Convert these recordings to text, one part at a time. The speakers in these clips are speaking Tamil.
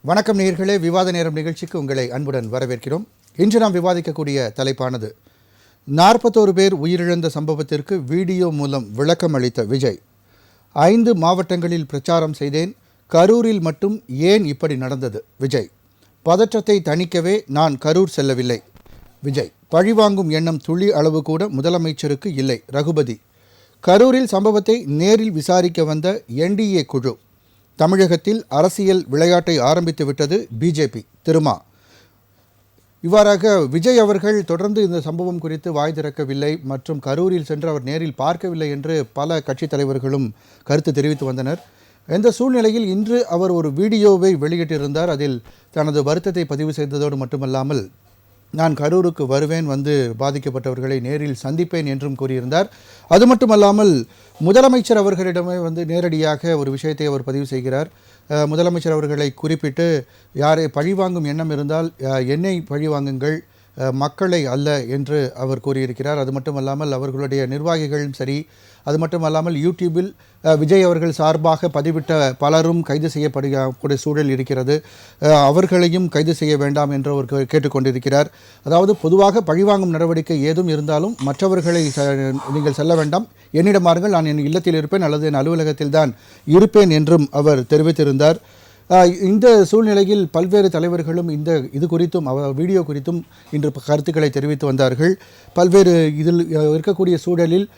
வணக்கம் நேயர்களே, விவாத நேரம் நிகழ்ச்சிக்கு உங்களை அன்புடன் வரவேற்கிறோம். இன்று நாம் விவாதிக்கக்கூடிய தலைப்பானது 41 பேர் உயிரிழந்த சம்பவத்திற்கு வீடியோ மூலம் விளக்கம் அளித்த விஜய். 5 மாவட்டங்களில் பிரச்சாரம் செய்தேன், கரூரில் மட்டும் ஏன் இப்படி நடந்தது? விஜய். பதற்றத்தை தணிக்கவே நான் கரூர் செல்லவில்லை. விஜய். பழிவாங்கும் எண்ணம் துளி அளவு கூட முதலமைச்சருக்கு இல்லை. ரகுபதி. கரூரில் சம்பவத்தை நேரில் விசாரிக்க வந்த என்டிஏ குழு. தமிழகத்தில் அரசியல் விளையாட்டை ஆரம்பித்து விட்டது பிஜேபி. திருமா. இவ்வாறாக விஜய் அவர்கள் தொடர்ந்து இந்த சம்பவம் குறித்து வாய் திறக்கவில்லை மற்றும் கரூரில் சென்று அவர் நேரில் பார்க்கவில்லை என்று பல கட்சித் தலைவர்களும் கருத்து தெரிவித்து வந்தனர். இந்த சூழ்நிலையில் இன்று அவர் ஒரு வீடியோவை வெளியிட்டிருந்தார். அதில் தனது வருத்தத்தை பதிவு செய்ததோடு மட்டுமல்லாமல் நான் கரூருக்கு வருவேன், வந்து பாதிக்கப்பட்டவர்களை நேரில் சந்திப்பேன் என்றும் கூறியிருந்தார். அது மட்டுமல்லாமல் முதலமைச்சர் அவர்களிடமே நேரடியாக ஒரு விஷயத்தை அவர் பதிவு செய்கிறார். முதலமைச்சர் அவர்களை குறிப்பிட்டு, யாரை பழிவாங்கும் எண்ணம் இருந்தால் என்னை பழிவாங்குங்கள், மக்களை அல்ல என்று அவர் கூறியிருக்கிறார். அது மட்டுமல்லாமல் அவர்களுடைய நிர்வாகிகளும் சரி, அது மட்டுமல்லாமல் யூடியூபில் விஜய் அவர்கள் சார்பாக பதிவிட்ட பலரும் கைது செய்யப்படக்கூடிய சூழல் இருக்கிறது, அவர்களையும் கைது செய்ய வேண்டாம் என்று அவர் கேட்டுக்கொண்டிருக்கிறார். அதாவது பொதுவாக பழிவாங்கும் நடவடிக்கை ஏதும் இருந்தாலும் மற்றவர்களை நீங்கள் செல்ல வேண்டாம், என்னிடம் வாருங்கள், நான் என் இல்லத்தில் இருப்பேன் அல்லது என் அலுவலகத்தில் தான் இருப்பேன் என்றும் அவர் தெரிவித்திருந்தார். இந்த சூழ்நிலையில் பல்வேறு தலைவர்களும் இது குறித்தும் வீடியோ குறித்தும் இன்று கருத்துக்களை தெரிவித்து வந்தார்கள். பல்வேறு இதில் இருக்கக்கூடிய சூழலில்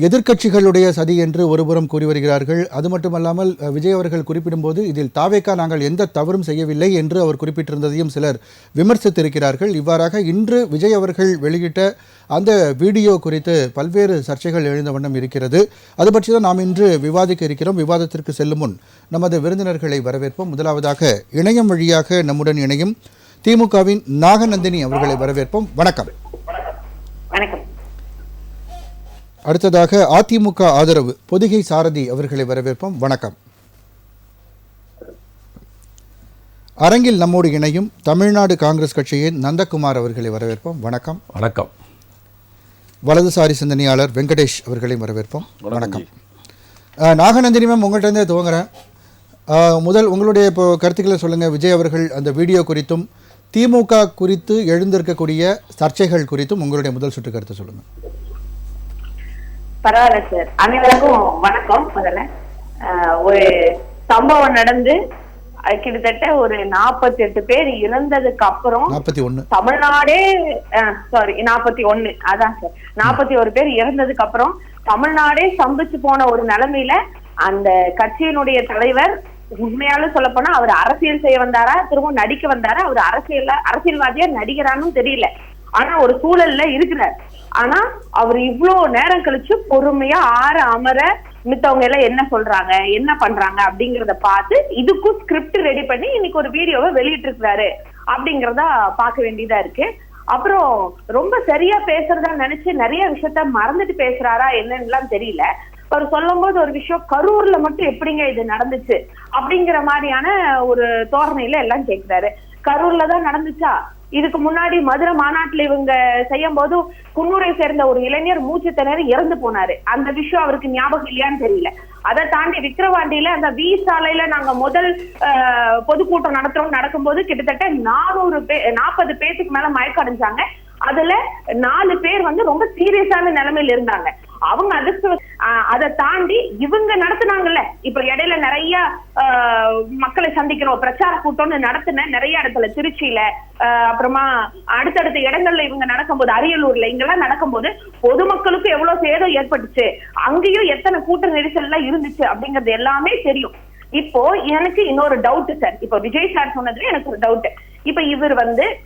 எதிர்க்கட்சிகளுடைய சதி என்று ஒருபுறம் கூறி வருகிறார்கள். அது மட்டுமல்லாமல் விஜய் அவர்கள் குறிப்பிடும்போது இதில் தாவேக்கா நாங்கள் எந்த தவறும் செய்யவில்லை என்று அவர் குறிப்பிட்டிருந்ததையும் சிலர் விமர்சித்திருக்கிறார்கள். இவ்வாறாக இன்று விஜய் அவர்கள் வெளியிட்ட அந்த வீடியோ குறித்து பல்வேறு சர்ச்சைகள் எழுந்த வண்ணம் இருக்கிறது. அது பற்றி தான் நாம் இன்று விவாதிக்க இருக்கிறோம். விவாதத்திற்கு செல்லும் முன் நமது விருந்தினர்களை வரவேற்போம். முதலாவதாக இணையம் வழியாக நம்முடன் இணையும் திமுகவின் நாகநந்தினி அவர்களை வரவேற்போம். வணக்கம். அடுத்ததாக அதிமுக ஆதரவு பொதிகை சாரதி அவர்களை வரவேற்போம். வணக்கம். அரங்கில் நம்மோடு இணையும் தமிழ்நாடு காங்கிரஸ் கட்சியின் நந்தகுமார் அவர்களை வரவேற்போம். வணக்கம். வணக்கம். வலதுசாரி சிந்தனையாளர் வெங்கடேஷ் அவர்களை வரவேற்போம். வணக்கம். நாகநந்தினி மேம், உங்கள்கிட்ட துவங்குறேன். முதல் உங்களுடைய இப்போ கருத்துக்களை சொல்லுங்கள். விஜய் அவர்கள் அந்த வீடியோ குறித்தும் திமுக குறித்து எழுந்திருக்கக்கூடிய சர்ச்சைகள் குறித்தும் உங்களுடைய முதல் சுற்று கருத்தை சொல்லுங்கள். பரவாயில்ல சார். அனைவருக்கும் வணக்கம். முதல்ல ஒரு சம்பவம் நடந்து கிட்டத்தட்ட ஒரு 48 பேர் இறந்ததுக்கு அப்புறம் 41 தமிழ்நாடே 41 அதான் சார் 41 பேர் இறந்ததுக்கு அப்புறம் தமிழ்நாடே சம்பிச்சு போன ஒரு நிலைமையில அந்த கட்சியினுடைய தலைவர், உண்மையாலும் சொல்ல போனா அவர் அரசியல் செய்ய வந்தாரா, திரும்ப நடிக்க வந்தாரா, அவர் அரசியல்வாதியா நடிகரான்னு தெரியல, ஆனா ஒரு சூழல்ல இருக்கிறார். ஆனா அவர் இவ்வளவு நேரம் கழிச்சு பொறுமையா அமர மித்தவங்க எல்லாம் என்ன சொல்றாங்க, என்ன பண்றாங்க அப்படிங்கறத பார்த்து இதுக்கும் ஸ்கிரிப்ட் ரெடி பண்ணி இன்னைக்கு ஒரு வீடியோவை வெளியிட்டு இருக்கிறாரு அப்படிங்கறத பார்க்க வேண்டியதா இருக்கு. அப்புறம் ரொம்ப சரியா பேசுறதா நினைச்சு நிறைய விஷயத்த மறந்துட்டு பேசுறாரா என்னன்னு தெரியல. அவர் சொல்லும் போது ஒரு விஷயம், கரூர்ல மட்டும் எப்படிங்க இது நடந்துச்சு அப்படிங்கிற மாதிரியான ஒரு தோரணையில எல்லாம் கேட்கிறாரு. கரூர்ல தான் நடந்துச்சா? இதுக்கு முன்னாடி மதுரை மாநாட்டுல இவங்க செய்யும் போது குன்னூரை சேர்ந்த ஒரு இளைஞர் மூச்சு திணறி இறந்து போனாரு. அந்த விஷயம் அவருக்கு ஞாபகம் இல்லையான்னு தெரியல. அதை தாண்டி விக்கிரவாண்டியில அந்த வி சாலையில நாங்க முதல் பொதுக்கூட்டம் நடக்கும்போது கிட்டத்தட்ட 40 பேருக்கு மேல மயக்கம் அடைஞ்சாங்க. அதுல 4 பேர் ரொம்ப சீரியஸான நிலைமையில இருந்தாங்க. அவங்க அதை தாண்டி இவங்க நடத்தினாங்கல்ல, இப்ப இடையில நிறைய மக்களை சந்திக்கிறோம் பிரச்சார கூட்டம்னு நடத்தின நிறைய இடத்துல, திருச்சியில, அப்புறமா அடுத்தடுத்த இடங்கள்ல இவங்க நடக்கும்போது, அரியலூர்ல இங்கெல்லாம் நடக்கும்போது பொதுமக்களுக்கு எவ்வளவு சேதம் ஏற்பட்டுச்சு, அங்கேயும் எத்தனை கூட்ட நெரிசல் எல்லாம் இருந்துச்சு அப்படிங்கறது எல்லாமே தெரியும். இப்போ எனக்கு இன்னொரு டவுட் சார். இப்ப விஜய் சார் சொன்னதுல எனக்கு ஒரு டவுட். இப்ப இவர்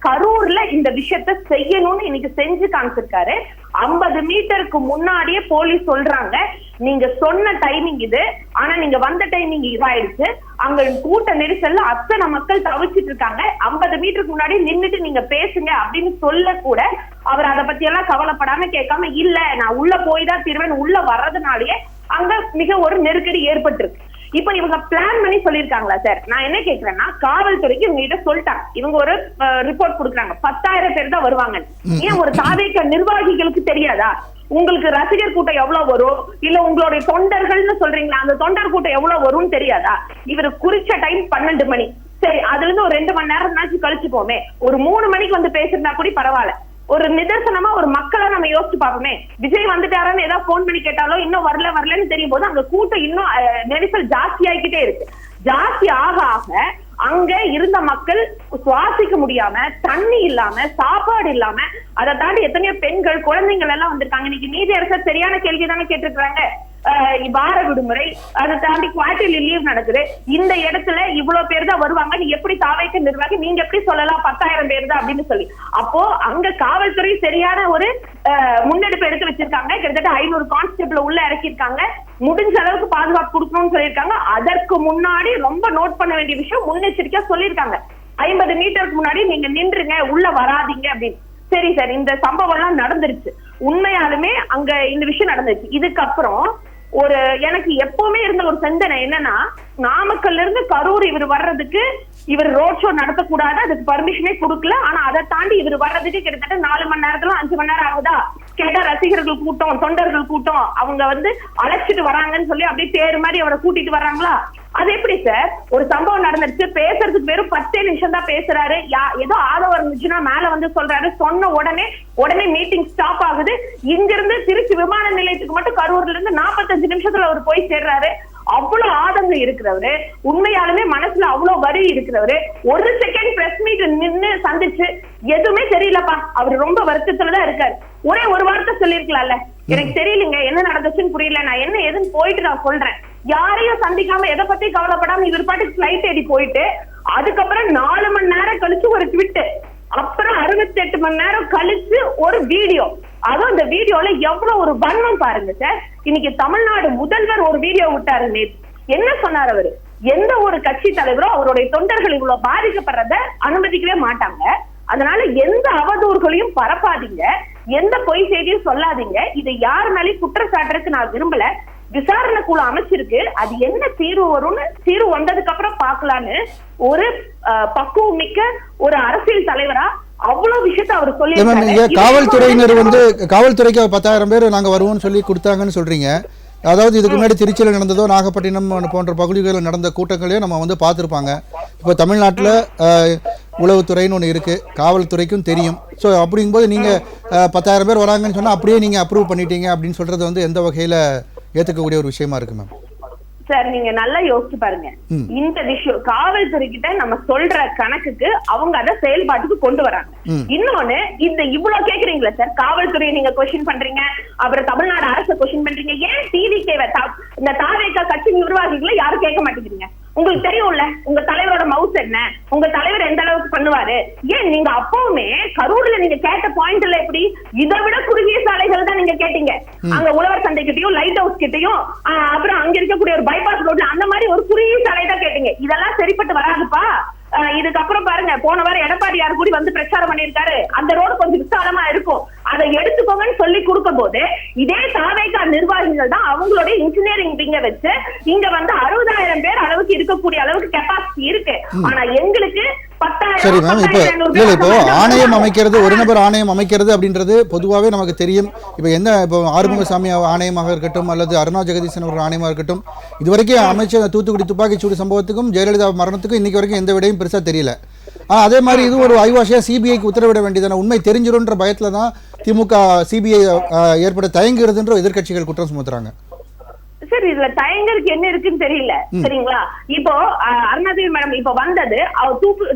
கரூர்ல இந்த விஷயத்த செய்யணும்னு இன்னைக்கு செஞ்சு காமிச்சிருக்காரு. 50 மீட்டருக்கு முன்னாடியே போலீஸ் சொல்றாங்க, நீங்க சொன்ன டைமிங் இது, ஆனா நீங்க வந்த டைமிங் இதாயிடுச்சு, அங்க கூட்ட நெரிசல்ல அத்தனை மக்கள் தவிச்சிட்டு இருக்காங்க, 50 மீட்டருக்கு முன்னாடி நின்னுட்டு நீங்க பேசுங்க அப்படின்னு சொல்ல கூட அவர் அதை பத்தி எல்லாம் கவலைப்படாம கேட்காம, இல்ல நான் உள்ள போய் தான் தீர்வேன், உள்ள வர்றதுனாலயே அங்க மிக ஒரு நெருக்கடி ஏற்பட்டிருக்கு. இப்ப இவங்க பிளான் பண்ணி சொல்லிருக்காங்களா சார்? நான் என்ன கேக்குறேன்னா, காவல்துறைக்கு இவங்க கிட்ட சொல்லிட்டாங்க, இவங்க ஒரு ரிப்போர்ட் கொடுக்குறாங்க, 10,000 பேர் தான் வருவாங்க. ஏன் ஒரு தாவேக நிர்வாகிகளுக்கு தெரியாதா? உங்களுக்கு ரசிகர் கூட்டம் எவ்வளவு வரும், இல்ல உங்களுடைய தொண்டர்கள்னு சொல்றீங்களா, அந்த தொண்டர் கூட்டம் எவ்வளவு வரும்னு தெரியாதா? இவரு குறிச்ச டைம் 12 மணி. சரி அதுல இருந்து ஒரு 2 மணி நேரம் கழிச்சுப்போமே, ஒரு 3 மணிக்கு வந்து பேசிருந்தா கூட பரவாயில்ல. ஒரு நிதர்சனமா ஒரு மக்களை நம்ம யோசிச்சு பார்ப்போமே. விஜய் வந்துட்டாருன்னு ஏதாவது போன் பண்ணி கேட்டாலோ இன்னும் வரலன்னு தெரியும் போது அங்க கூட்டம் இன்னும் நெரிசல் ஜாஸ்தி ஆகிக்கிட்டே இருக்கு. ஜாஸ்தி ஆக ஆக அங்க இருந்த மக்கள் சுவாசிக்க முடியாம, தண்ணி இல்லாம, சாப்பாடு இல்லாம, அதை தாண்டி எத்தனையோ பெண்கள் குழந்தைகள் எல்லாம் வந்திருக்காங்க. இன்னைக்கு நீதியரசர் சரியான கேள்வி தானே கேட்டிருக்காங்க. வார விடுமுறை, அதை தாண்டி குவார்டர்லி லீவ் நடக்குது. இந்த இடத்துல இவ்வளவு பேர் தான் வருவாங்க, நீ எப்படி தாவைக்க நிர்வாகி நீங்க எப்படி சொல்லலாம் 10,000 பேர் தான் அப்படின்னு சொல்லி. அப்போ அங்க காவல்துறை சரியான ஒரு முன்னெடுப்பு எடுத்து வச்சிருக்காங்க. கிட்டத்தட்ட 500 கான்ஸ்டபிள் உள்ள இறக்கிருக்காங்க. முடிஞ்ச அளவுக்கு பாதுகாப்பு கொடுக்கணும்னு சொல்லியிருக்காங்க. அதற்கு முன்னாடி ரொம்ப நோட் பண்ண வேண்டிய விஷயம், முன்னெச்சரிக்கையா சொல்லியிருக்காங்க, 50 மீட்டருக்கு முன்னாடி நீங்க நின்றுங்க, உள்ள வராதீங்க அப்படின்னு. சரி சார், இந்த சம்பவம் எல்லாம் நடந்துருச்சு, உண்மையாலுமே அங்க இந்த விஷயம் நடந்துருச்சு. இதுக்கப்புறம் ஒரு எனக்கு எப்பவுமே இருந்த ஒரு சிந்தனை என்னன்னா, நாமக்கல்ல இருந்து கரூர் இவர் வர்றதுக்கு இவர் ரோட் ஷோ நடத்தக்கூடாது, அதுக்கு பர்மிஷனே கொடுக்கல. ஆனா அதை தாண்டி இவர் வர்றதுக்கு கிட்டத்தட்ட 4 மணி நேரத்துல 5 மணி நேரம் ஆகுதா? கேட்டா ரசிகர்கள் கூட்டம், தொண்டர்கள் கூட்டம், அவங்க வந்து அழைச்சிட்டு வராங்கன்னு சொல்லி அப்படியே தேர் மாதிரி அவரை கூட்டிட்டு வர்றாங்களா? அது எப்படி சார்? ஒரு சம்பவம் நடந்துருச்சு, பேசுறதுக்கு வெறும் 10 நிமிஷம் தான் பேசுறாரு. ஏதோ ஆதரவு இருந்துச்சுன்னா மேல வந்து சொல்றாரு, சொன்ன உடனே மீட்டிங் ஸ்டாப் ஆகுது. இங்க இருந்து திருச்சி விமான நிலையத்துக்கு மட்டும் கரூர்ல இருந்து 45 நிமிஷத்துல அவர் போய் சேர்றாரு. அவ்வளவு ஆதங்கம் இருக்கிறவரு, உண்மையாலுமே மனசுல அவ்வளவு வரி இருக்கிறவரு, ஒரு செகண்ட் பிரஸ் மீட் நின்னு சந்திச்சு எதுவுமே தெரியலப்பா, அவர் ரொம்ப வருத்தத்துலதான் இருக்காரு. ஒரே ஒரு வார்த்தை சொல்லிருக்கலாம்ல, எனக்கு தெரியலங்க, என்ன நடந்துச்சுன்னு புரியல, நான் என்ன எதுன்னு போயிட்டு நான் சொல்றேன். யாரையும் சந்திக்காம எதை பத்தி கவலைப்படாம இவர் பாட்டுக்கு பிளைட் ஏறி போயிட்டு, அதுக்கப்புறம் 4 மணி நேரம் கழிச்சு ஒரு ட்விட், அப்புறம் 68 மணி நேரம் கழிச்சு ஒரு வீடியோ. அதுவும் அந்த வீடியோல எவ்வளவு ஒரு வன்மம் பாருங்க சார். இன்னைக்கு தமிழ்நாடு முதல்வர் ஒரு வீடியோ விட்டாரு நேற்று. என்ன சொன்னார் அவரு? எந்த ஒரு கட்சி தலைவரோ அவருடைய தொண்டர்கள் இவ்வளவு பாதிக்கப்படுறத அனுமதிக்கவே மாட்டாங்க, அதனால எந்த அவதூறுகளையும் பரப்பாதீங்க, எந்த பொய் செய்தியும் சொல்லாதீங்க, இதை யார் மேலேயும் குற்றச்சாட்டுறதுக்கு நான் விரும்பல, விசாரணை குழு அமைச்சிருக்கு, அது என்ன தீர்வு வரும்னு தீர்வு வந்ததுக்கு அப்புறம் பாக்கலான்னு ஒரு பக்குவம் மிக்க ஒரு அரசியல் தலைவரா அவ்வளவு விஷயத்த அவர் சொல்லி. காவல்துறையினர் வந்து காவல்துறைக்கு 10,000 பேர் நாங்க வருவோம்னு சொல்லி கொடுத்தாங்கன்னு சொல்றீங்க. அதாவது இதுக்கு முன்னாடி திருச்சியில் நடந்ததோ நாகப்பட்டினம் போன்ற பகுதிகளில் நடந்த கூட்டங்களையும் நம்ம வந்து பார்த்துருப்பாங்க. இப்போ தமிழ்நாட்டில் உளவுத்துறைன்னு ஒன்று இருக்குது, காவல்துறைக்கும் தெரியும். ஸோ அப்படிங்கும்போது நீங்கள் 10,000 பேர் வராங்கன்னு சொன்னால் அப்படியே நீங்கள் அப்ரூவ் பண்ணிட்டீங்க அப்படின்னு சொல்கிறது வந்து எந்த வகையில் ஏற்றுக்கக்கூடிய ஒரு விஷயமா இருக்கு மேம்? சார் நீங்க நல்லா யோசிச்சு பாருங்க, இந்த விஷயம் காவல்துறை கிட்ட நம்ம சொல்ற கணக்குக்கு அவங்க அதை செயல்பாட்டுக்கு கொண்டு வராங்க. இன்னொன்னு, இந்த இவ்வளவு கேக்குறீங்களா சார், காவல்துறையை நீங்க கொஸ்டின் பண்றீங்க, அப்புறம் தமிழ்நாடு அரசு கொஸ்டின் பண்றீங்க, ஏன் டிவிகேவை இந்த தாவேகா கட்சி நிர்வாகிகளை யாரும் கேட்க மாட்டேங்கிறீங்க? உங்களுக்கு தெரியும்ல உங்க தலைவரோட மவுஸ் என்ன, உங்க தலைவர் எந்த அளவுக்கு பண்ணுவாரு. ஏன் நீங்க அப்பவுமே கரூர்ல நீங்க கேட்ட பாயிண்ட் எல்லாம் எப்படி, இதை விட குறுகிய சாலைகள் தான் நீங்க கேட்டீங்க. அங்க உழவர் சந்தை கிட்டையும் லைட் ஹவுஸ் கிட்டையும் அப்புறம் அங்க இருக்கக்கூடிய ஒரு பைபாஸ் ரோட்ல அந்த மாதிரி ஒரு குறுகிய சாலை தான் கேட்டீங்க. இதெல்லாம் சரிப்பட்டு வராதுப்பா. இதுக்கப்புறம் பாருங்க, போன வாரம் எடப்பாடியார் கூடி வந்து பிரச்சாரம் பண்ணிருக்காரு, அந்த ரோடு கொஞ்சம் விசாலமா இருக்கும், அதை எடுத்துக்கோங்கன்னு சொல்லி கொடுக்கும் போது இதே தாவேகா நிர்வாகிகள் தான் அவங்களுடைய இன்ஜினியரிங் விங்க வச்சு இங்க வந்து 60,000 பேர் அளவுக்கு இருக்கக்கூடிய அளவுக்கு கெப்பாசிட்டி இருக்கு. ஆனா எங்களுக்கு சரி மேம், இப்போ ஆணையம் அமைக்கிறது, ஒரு நபர் ஆணையம் அமைக்கிறது அப்படின்றது பொதுவாகவே நமக்கு தெரியும். இப்போ ஆறுமுகசாமி ஆணையமாக இருக்கட்டும் அல்லது அருணா ஜெகதீசன் ஒரு ஆணையமாக இருக்கட்டும், இதுவரைக்கும் அமைச்சர் தூத்துக்குடி துப்பாக்கிச்சூடு சம்பவத்துக்கும் ஜெயலலிதா மரணத்துக்கும் இன்னைக்கு வரைக்கும் எந்த விடையும் பெருசாக தெரியல. அதே மாதிரி இது ஒரு ஐவாஷியா சிபிஐக்கு உத்தரவிட வேண்டியதான, உண்மை தெரிஞ்சிடும்ன்ற பயத்தில் தான் திமுக சிபிஐ ஏற்பட தயங்குகிறதுன்ற எதிர்கட்சிகள் குற்றம் சுமத்துறாங்க. சார் இதுல தயங்கருக்கு என்ன இருக்குன்னு தெரியல, சரிங்களா? இப்போ அருணாதேவி மேடம் இப்ப வந்தது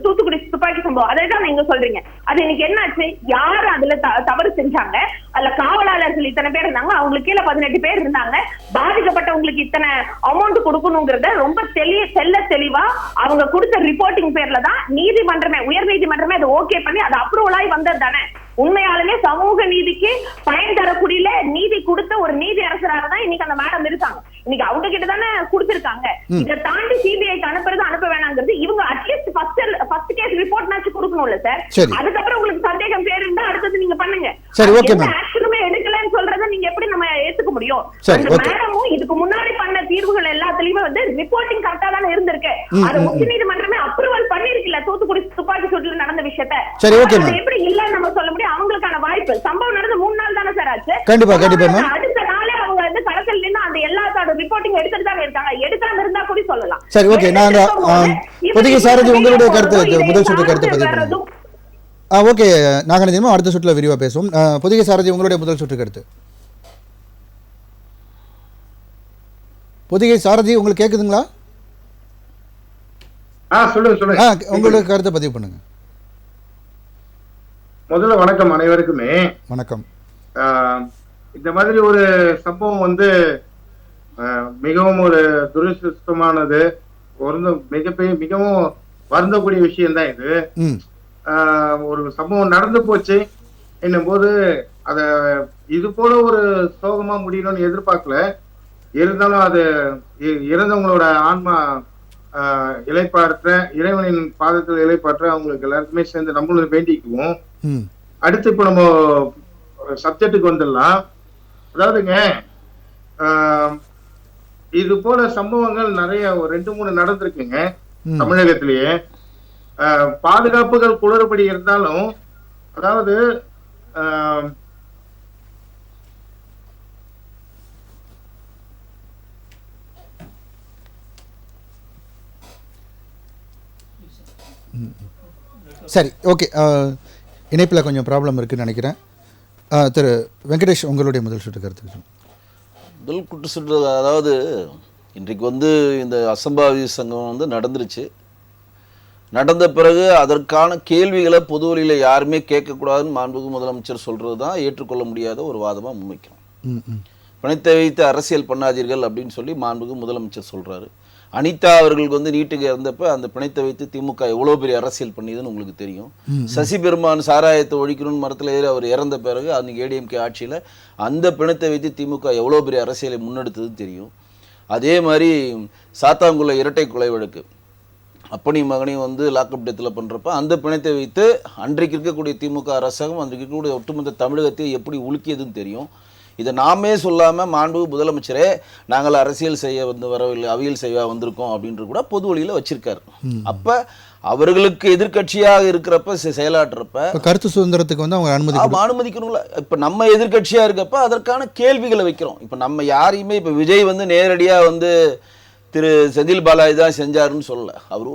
தூத்துக்குடி துப்பாக்கி சம்பவம், அதான் நீங்க சொல்றீங்க. அது இன்னைக்கு என்னாச்சு, யாரு அதுல தவறு செஞ்சாங்க, அதுல காவலாளர்கள் இத்தனை பேர் இருந்தாங்க, அவங்களுக்கு கீழே 18 பேர் இருந்தாங்க, பாதிக்கப்பட்டவங்களுக்கு இத்தனை அமௌண்ட் கொடுக்கணுங்கிறத ரொம்ப தெளிவா அவங்க கொடுத்த ரிப்போர்ட்டிங் பேர்ல தான் நீதிமன்றமே, உயர் நீதிமன்றமே அதை ஓகே பண்ணி அது அப்ரூவல் ஆகி வந்தது தானே. உண்மையாலுமே சமூக நீதிக்கு பயன் தரக்கூடிய நீதி கொடுத்த ஒரு நீதி அரசராக தான் இன்னைக்கு அந்த மேடம் இருக்காங்க. இன்னைக்கு அவங்க கிட்ட தானே கொடுத்திருக்காங்க. இதை தாண்டி சிபிஐக்கு அனுப்ப வேணாங்கிறது இவங்க அட்லீஸ்ட் ஃபர்ஸ்ட் கேஸ் ரிப்போர்ட் நாச்சு கொடுக்கணும்ல சார். அதுக்கப்புறம் உங்களுக்கு சந்தேகம் பேர் இருந்தா அடுத்தது நீங்க பண்ணுங்க. ஆக்ஷனுமே எடுக்கலன்னு சொல்றதை நீங்க எப்படி நம்ம ஏத்துக்க முடியும்? மேடமும் இதுக்கு முன்னாடி பண்ண தீர்வுகள் எல்லாத்துலயுமே வந்து ரிப்போர்ட்டிங் கரெக்டா தானே இருந்திருக்கு. அது உச்ச நீதிமன்றமே அப்ரூவல் பண்ணிருக்கல துப்பாக்கி சூட்டுல நடந்த விஷயத்தை. எப்படி இல்லன்னு நம்ம சொல்ல முடியும்? அவங்களுக்கான வாய்ப்பு, சம்பவம் நடந்து 3 நாள் தானே சார் ஆச்சு. அடுத்த நாளே அவங்க வந்து களத்தில் நின்று அந்த எல்லாத்தோட ரிப்போர்ட்டிங் எடுத்துட்டு தான் இருக்காங்க. எடுக்காம இருந்தா கூட சொல்லலாம். சரி, ஓகே. நாங்க பொதிகை சாரதி உங்களுடைய கருத்து, முதல் சுற்று கருத்து பதிவு பண்ணுங்க. ஓகே நாகநேத்தியமா, அடுத்த சுற்றுல விரிவா பேசுவோம். பொதிகை சாரதி உங்களுடைய முதல் சுற்று கருத்து. பொதிகை சாரதி உங்களுக்கு கேக்குதுங்களா? சொல்லுங்க. உங்களுடைய கருத்தை பதிவு பண்ணுங்க. முதல்ல வணக்கம் அனைவருக்குமே. வணக்கம். இந்த மாதிரி ஒரு சம்பவம் வந்து மிகவும் ஒரு துரதிருஷ்டமானது, மிகவும் வருந்தக்கூடிய விஷயம் தான் இது. ஒரு சம்பவம் நடந்து போச்சு என்னும் போது அத இது போல ஒரு சோகமா முடியணும்னு எதிர்பார்க்கல. இருந்தாலும் அது இறந்தவங்களோட ஆன்மா இலைப்பாற்ற, இறைவனின் பாதத்தில் இலைப்பாற்ற அவங்களுக்கு எல்லாருக்குமே சேர்ந்து நம்மளும் வேண்டிக்குவோம். அடுத்து இப்ப நம்ம சப்ஜெக்டுக்கு வந்துடலாம். அதாவதுங்க, இது போல சம்பவங்கள் நிறைய 2-3 நடந்திருக்குங்க தமிழகத்திலேயே. பாதுகாப்புகள் குளறுபடி இருந்தாலும், அதாவது சரி, ஓகே. இணைப்பில் கொஞ்சம் ப்ராப்ளம் இருக்குன்னு நினைக்கிறேன். திரு வெங்கடேஷ், உங்களுடைய முதல் சுற்று கருத்து. முதல் குற்று சுற்று, அதாவது இன்றைக்கு வந்து இந்த அசம்பாவித சங்கம் வந்து நடந்துருச்சு. நடந்த பிறகு அதற்கான கேள்விகளை பொது வழியில் யாருமே கேட்கக்கூடாதுன்னு மாண்புமிகு முதலமைச்சர் சொல்கிறது தான் ஏற்றுக்கொள்ள முடியாத ஒரு வாதமாக முன்வைக்கிறோம். பிணைத்தை வைத்து அரசியல் பண்ணாதீர்கள் அப்படின்னு சொல்லி மாண்புமிகு முதலமைச்சர் சொல்கிறாரு. அனிதா அவர்களுக்கு வந்து நீட்டுக்கு இறந்தப்ப அந்த பிணைத்தை வைத்து திமுக எவ்வளோ பெரிய அரசியல் பண்ணியதுன்னு உங்களுக்கு தெரியும். சசி பெருமான் சாராயத்தை ஒழிக்கணும்னு மரத்தில் ஏறி அவர் இறந்த பிறகு அன்றைக்கி ஏடிஎம்கே ஆட்சியில் அந்த பிணைத்தை வைத்து திமுக எவ்வளோ பெரிய அரசியலை முன்னெடுத்ததுன்னு தெரியும். அதே மாதிரி சாத்தாங்குள்ள இரட்டை கொலை வழக்கு, அப்பனி மகனையும் வந்து லாக்அப் டெத்தில் பண்ணுறப்ப அந்த பிணைத்தை வைத்து அன்றைக்கு இருக்கக்கூடிய திமுக அரசாங்கம் அன்றைக்கு இருக்கக்கூடிய ஒட்டுமொத்த தமிழகத்தை எப்படி உலுக்கியதுன்னு தெரியும். இதை நாமே சொல்லாமல் மாண்புமிகு முதலமைச்சரே நாங்கள் அரசியல் செய்ய வரவில்லை, அவியல் செய்ய வந்திருக்கோம் அப்படின்றது கூட பொது வழியில் வச்சிருக்காரு. அப்போ அவர்களுக்கு எதிர்கட்சியாக இருக்கிறப்ப செயலாற்றுறப்ப கருத்து சுதந்திரத்துக்கு வந்து அவங்க அனுமதிக்கணும்ல. இப்போ நம்ம எதிர்கட்சியாக இருக்கப்ப அதற்கான கேள்விகளை வைக்கிறோம். இப்போ நம்ம யாரையுமே இப்போ விஜய் வந்து நேரடியாக வந்து திரு செந்தில் பாலாஜி தான் செஞ்சாருன்னு சொல்லல. அவர்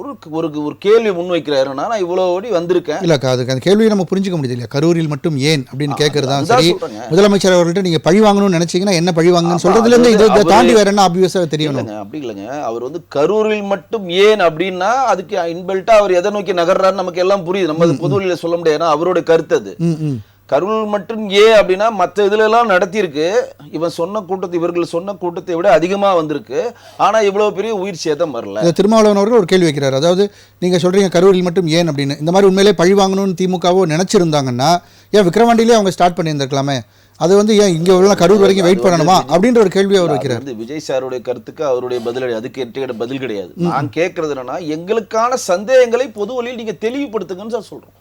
ஒரு கேள்வி முன்வைக்கிறாருன்னா நான் இவ்வளோ ஓடி வந்திருக்கேன். இல்லை, அதுக்கு அந்த கேள்வியை நம்ம புரிஞ்சுக்க முடியுது இல்லையா? கரூரில் மட்டும் ஏன் அப்படின்னு கேட்கறதா சரி. முதலமைச்சர் அவர்கள்ட்ட நீங்க பழி வாங்கணும்னு நினைச்சீங்கன்னா என்ன பழி வாங்கன்னு சொல்றதுல இருந்து இதை தாண்டி வேற என்ன ஆப்வியஸா தெரியும். அப்படி இல்லைங்க, அவர் வந்து கரூரில் மட்டும் ஏன் அப்படின்னா அதுக்கு இன்பில்ட்டா அவர் எதை நோக்கி நகர்றாரு நமக்கு எல்லாம் புரியுது. நம்ம பொது வழியில சொல்ல முடியாது, ஏன்னா அவருடைய கருத்து அது. கரூர் மட்டும் அப்படின்னா மற்ற இதுல எல்லாம் நடத்தியிருக்கு. இவர்கள் சொன்ன கூட்டத்தை விட அதிகமா வந்திருக்கு. ஆனா இவ்வளவு பெரிய உயிர் சேதம் வரல. திருமாவளவன் அவர்கள் ஒரு கேள்வி வைக்கிறார். அதாவது நீங்க சொல்றீங்க கரூரில் மட்டும் ஏன் அப்படின்னு. இந்த மாதிரி உண்மையிலே பழி வாங்கணும்னு திமுகவோ நினைச்சிருந்தாங்கன்னா ஏன் விக்கிரவாண்டியிலே அவங்க ஸ்டார்ட் பண்ணியிருந்திருக்கலாமே? அது வந்து ஏன் இங்க உள்ள கரூர் வரைக்கும் வெயிட் பண்ணணுமா அப்படின்ற ஒரு கேள்வி அவர் வைக்கிறார். விஜய் சாருடைய கருத்துக்கு அவருடைய பதில், அதுக்கு எட்ட பதில் கிடையாது. நான் கேட்கறது என்னன்னா, எங்களுக்கான சந்தேகங்களை பொது வழியில் நீங்க தெளிவுபடுத்துங்கன்னு தான் சொல்றோம்.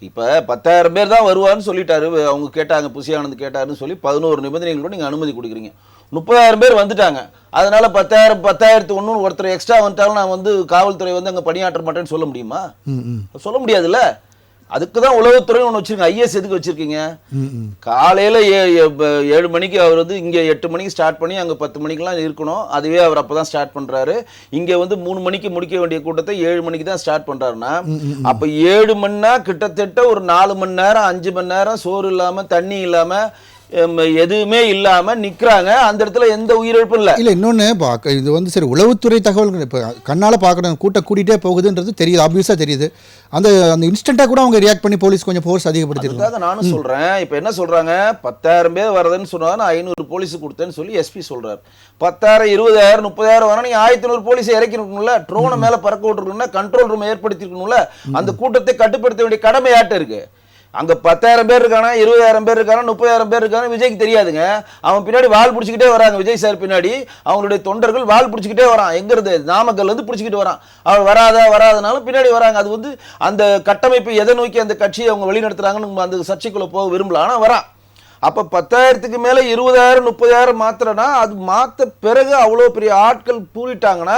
இப்போ 10,000 பேர் தான் வருவான்னு சொல்லிட்டாரு. அவங்க கேட்டாங்க, புசியானந்த் கேட்டாருன்னு சொல்லி 11 நிபந்தனைகளோட நீங்கள் அனுமதி கொடுக்குறீங்க. 30,000 பேர் வந்துட்டாங்க. அதனால 10,000 ஒருத்தர் எக்ஸ்ட்ரா வந்துட்டாலும் நான் வந்து காவல்துறை வந்து அங்கே பணியாற்ற மாட்டேன்னு சொல்ல முடியுமா? சொல்ல முடியாதுல்ல. அதுக்கு தான் உளவுத்துறை ஒன்று வச்சிருக்கீங்க. ஐஏஎஸ் எதுக்கு வச்சிருக்கீங்க? காலையில் 7 மணிக்கு அவர் வந்து இங்கே 8 மணிக்கு ஸ்டார்ட் பண்ணி அங்கே 10 மணிக்கெலாம் இருக்கணும். அதுவே அவர் அப்போ தான் ஸ்டார்ட் பண்ணுறாரு. இங்கே வந்து 3 மணிக்கு முடிக்க வேண்டிய கூட்டத்தை 7 மணிக்கு தான் ஸ்டார்ட் பண்ணுறாருன்னா, அப்போ 7 மணினா கிட்டத்தட்ட ஒரு 4 மணி நேரம் 5 மணி நேரம் சோறு இல்லாமல் தண்ணி இல்லாமல் எதுவுமே இல்லாம நிக்கிறாங்க. அந்த இடத்துல எந்த உயிரிழப்பும் இல்லை. இல்லை, இன்னொன்று இது வந்து சரி உளவுத்துறை தகவல்கள் இப்போ கண்ணால் பார்க்குற கூட்டம் கூட்டிகிட்டே போகுதுன்றது தெரியுது, ஆப்வியஸாக தெரியுது. அந்த இன்ஸ்டண்ட்டாக கூட அவங்க ரியாக்ட் பண்ணி போலீஸ் கொஞ்சம் ஃபோர்ஸ் அதிகப்படுத்திருக்காங்க. நானும் சொல்கிறேன். இப்போ என்ன சொல்கிறாங்க, 10,000 பேர் வரதுன்னு சொன்னா நான் 500 போலீஸ் கொடுத்தேன்னு சொல்லி எஸ்பி சொல்கிறார். 10,000 20,000 30,000 வரணும், நீங்கள் 1,500 போலீஸை இறக்கிருக்கணும்ல, ட்ரோனை மேலே பறக்க விட்டுருக்கணும்ல, கண்ட்ரோல் ரூம் ஏற்படுத்திருக்கணும்ல. அந்த கூட்டத்தை கட்டுப்படுத்த வேண்டிய கடமை யார்ட்ட இருக்கு? அங்க 10,000 பேர் இருக்கானா, 20,000 பேர் இருக்கானா, 30,000 பேர் இருக்கானா விஜய்க்கு தெரியாதுங்க. அவன் பின்னாடி வால் பிடிச்சிக்கிட்டே வராங்க. விஜய் சார் பின்னாடி அவங்களுடைய தொண்டர்கள் வால் பிடிச்சிக்கிட்டே வரான். எங்க இருந்து? நாமக்கல்ல இருந்து பிடிச்சிக்கிட்டு வரான். அவர் வராதனாலும் பின்னாடி வராங்க. அது வந்து அந்த கட்டமைப்பு எதை நோக்கி அந்த கட்சியை அவங்க வழி நடத்துறாங்கன்னு அந்த சர்ச்சைக்குள்ள போக விரும்பல. ஆனா வரான். அப்ப 10,000க்கு மேல 20,000 30,000 மாத்திரனா அது மாத்த பிறகு அவ்வளவு பெரிய ஆட்கள் கூடிட்டாங்கன்னா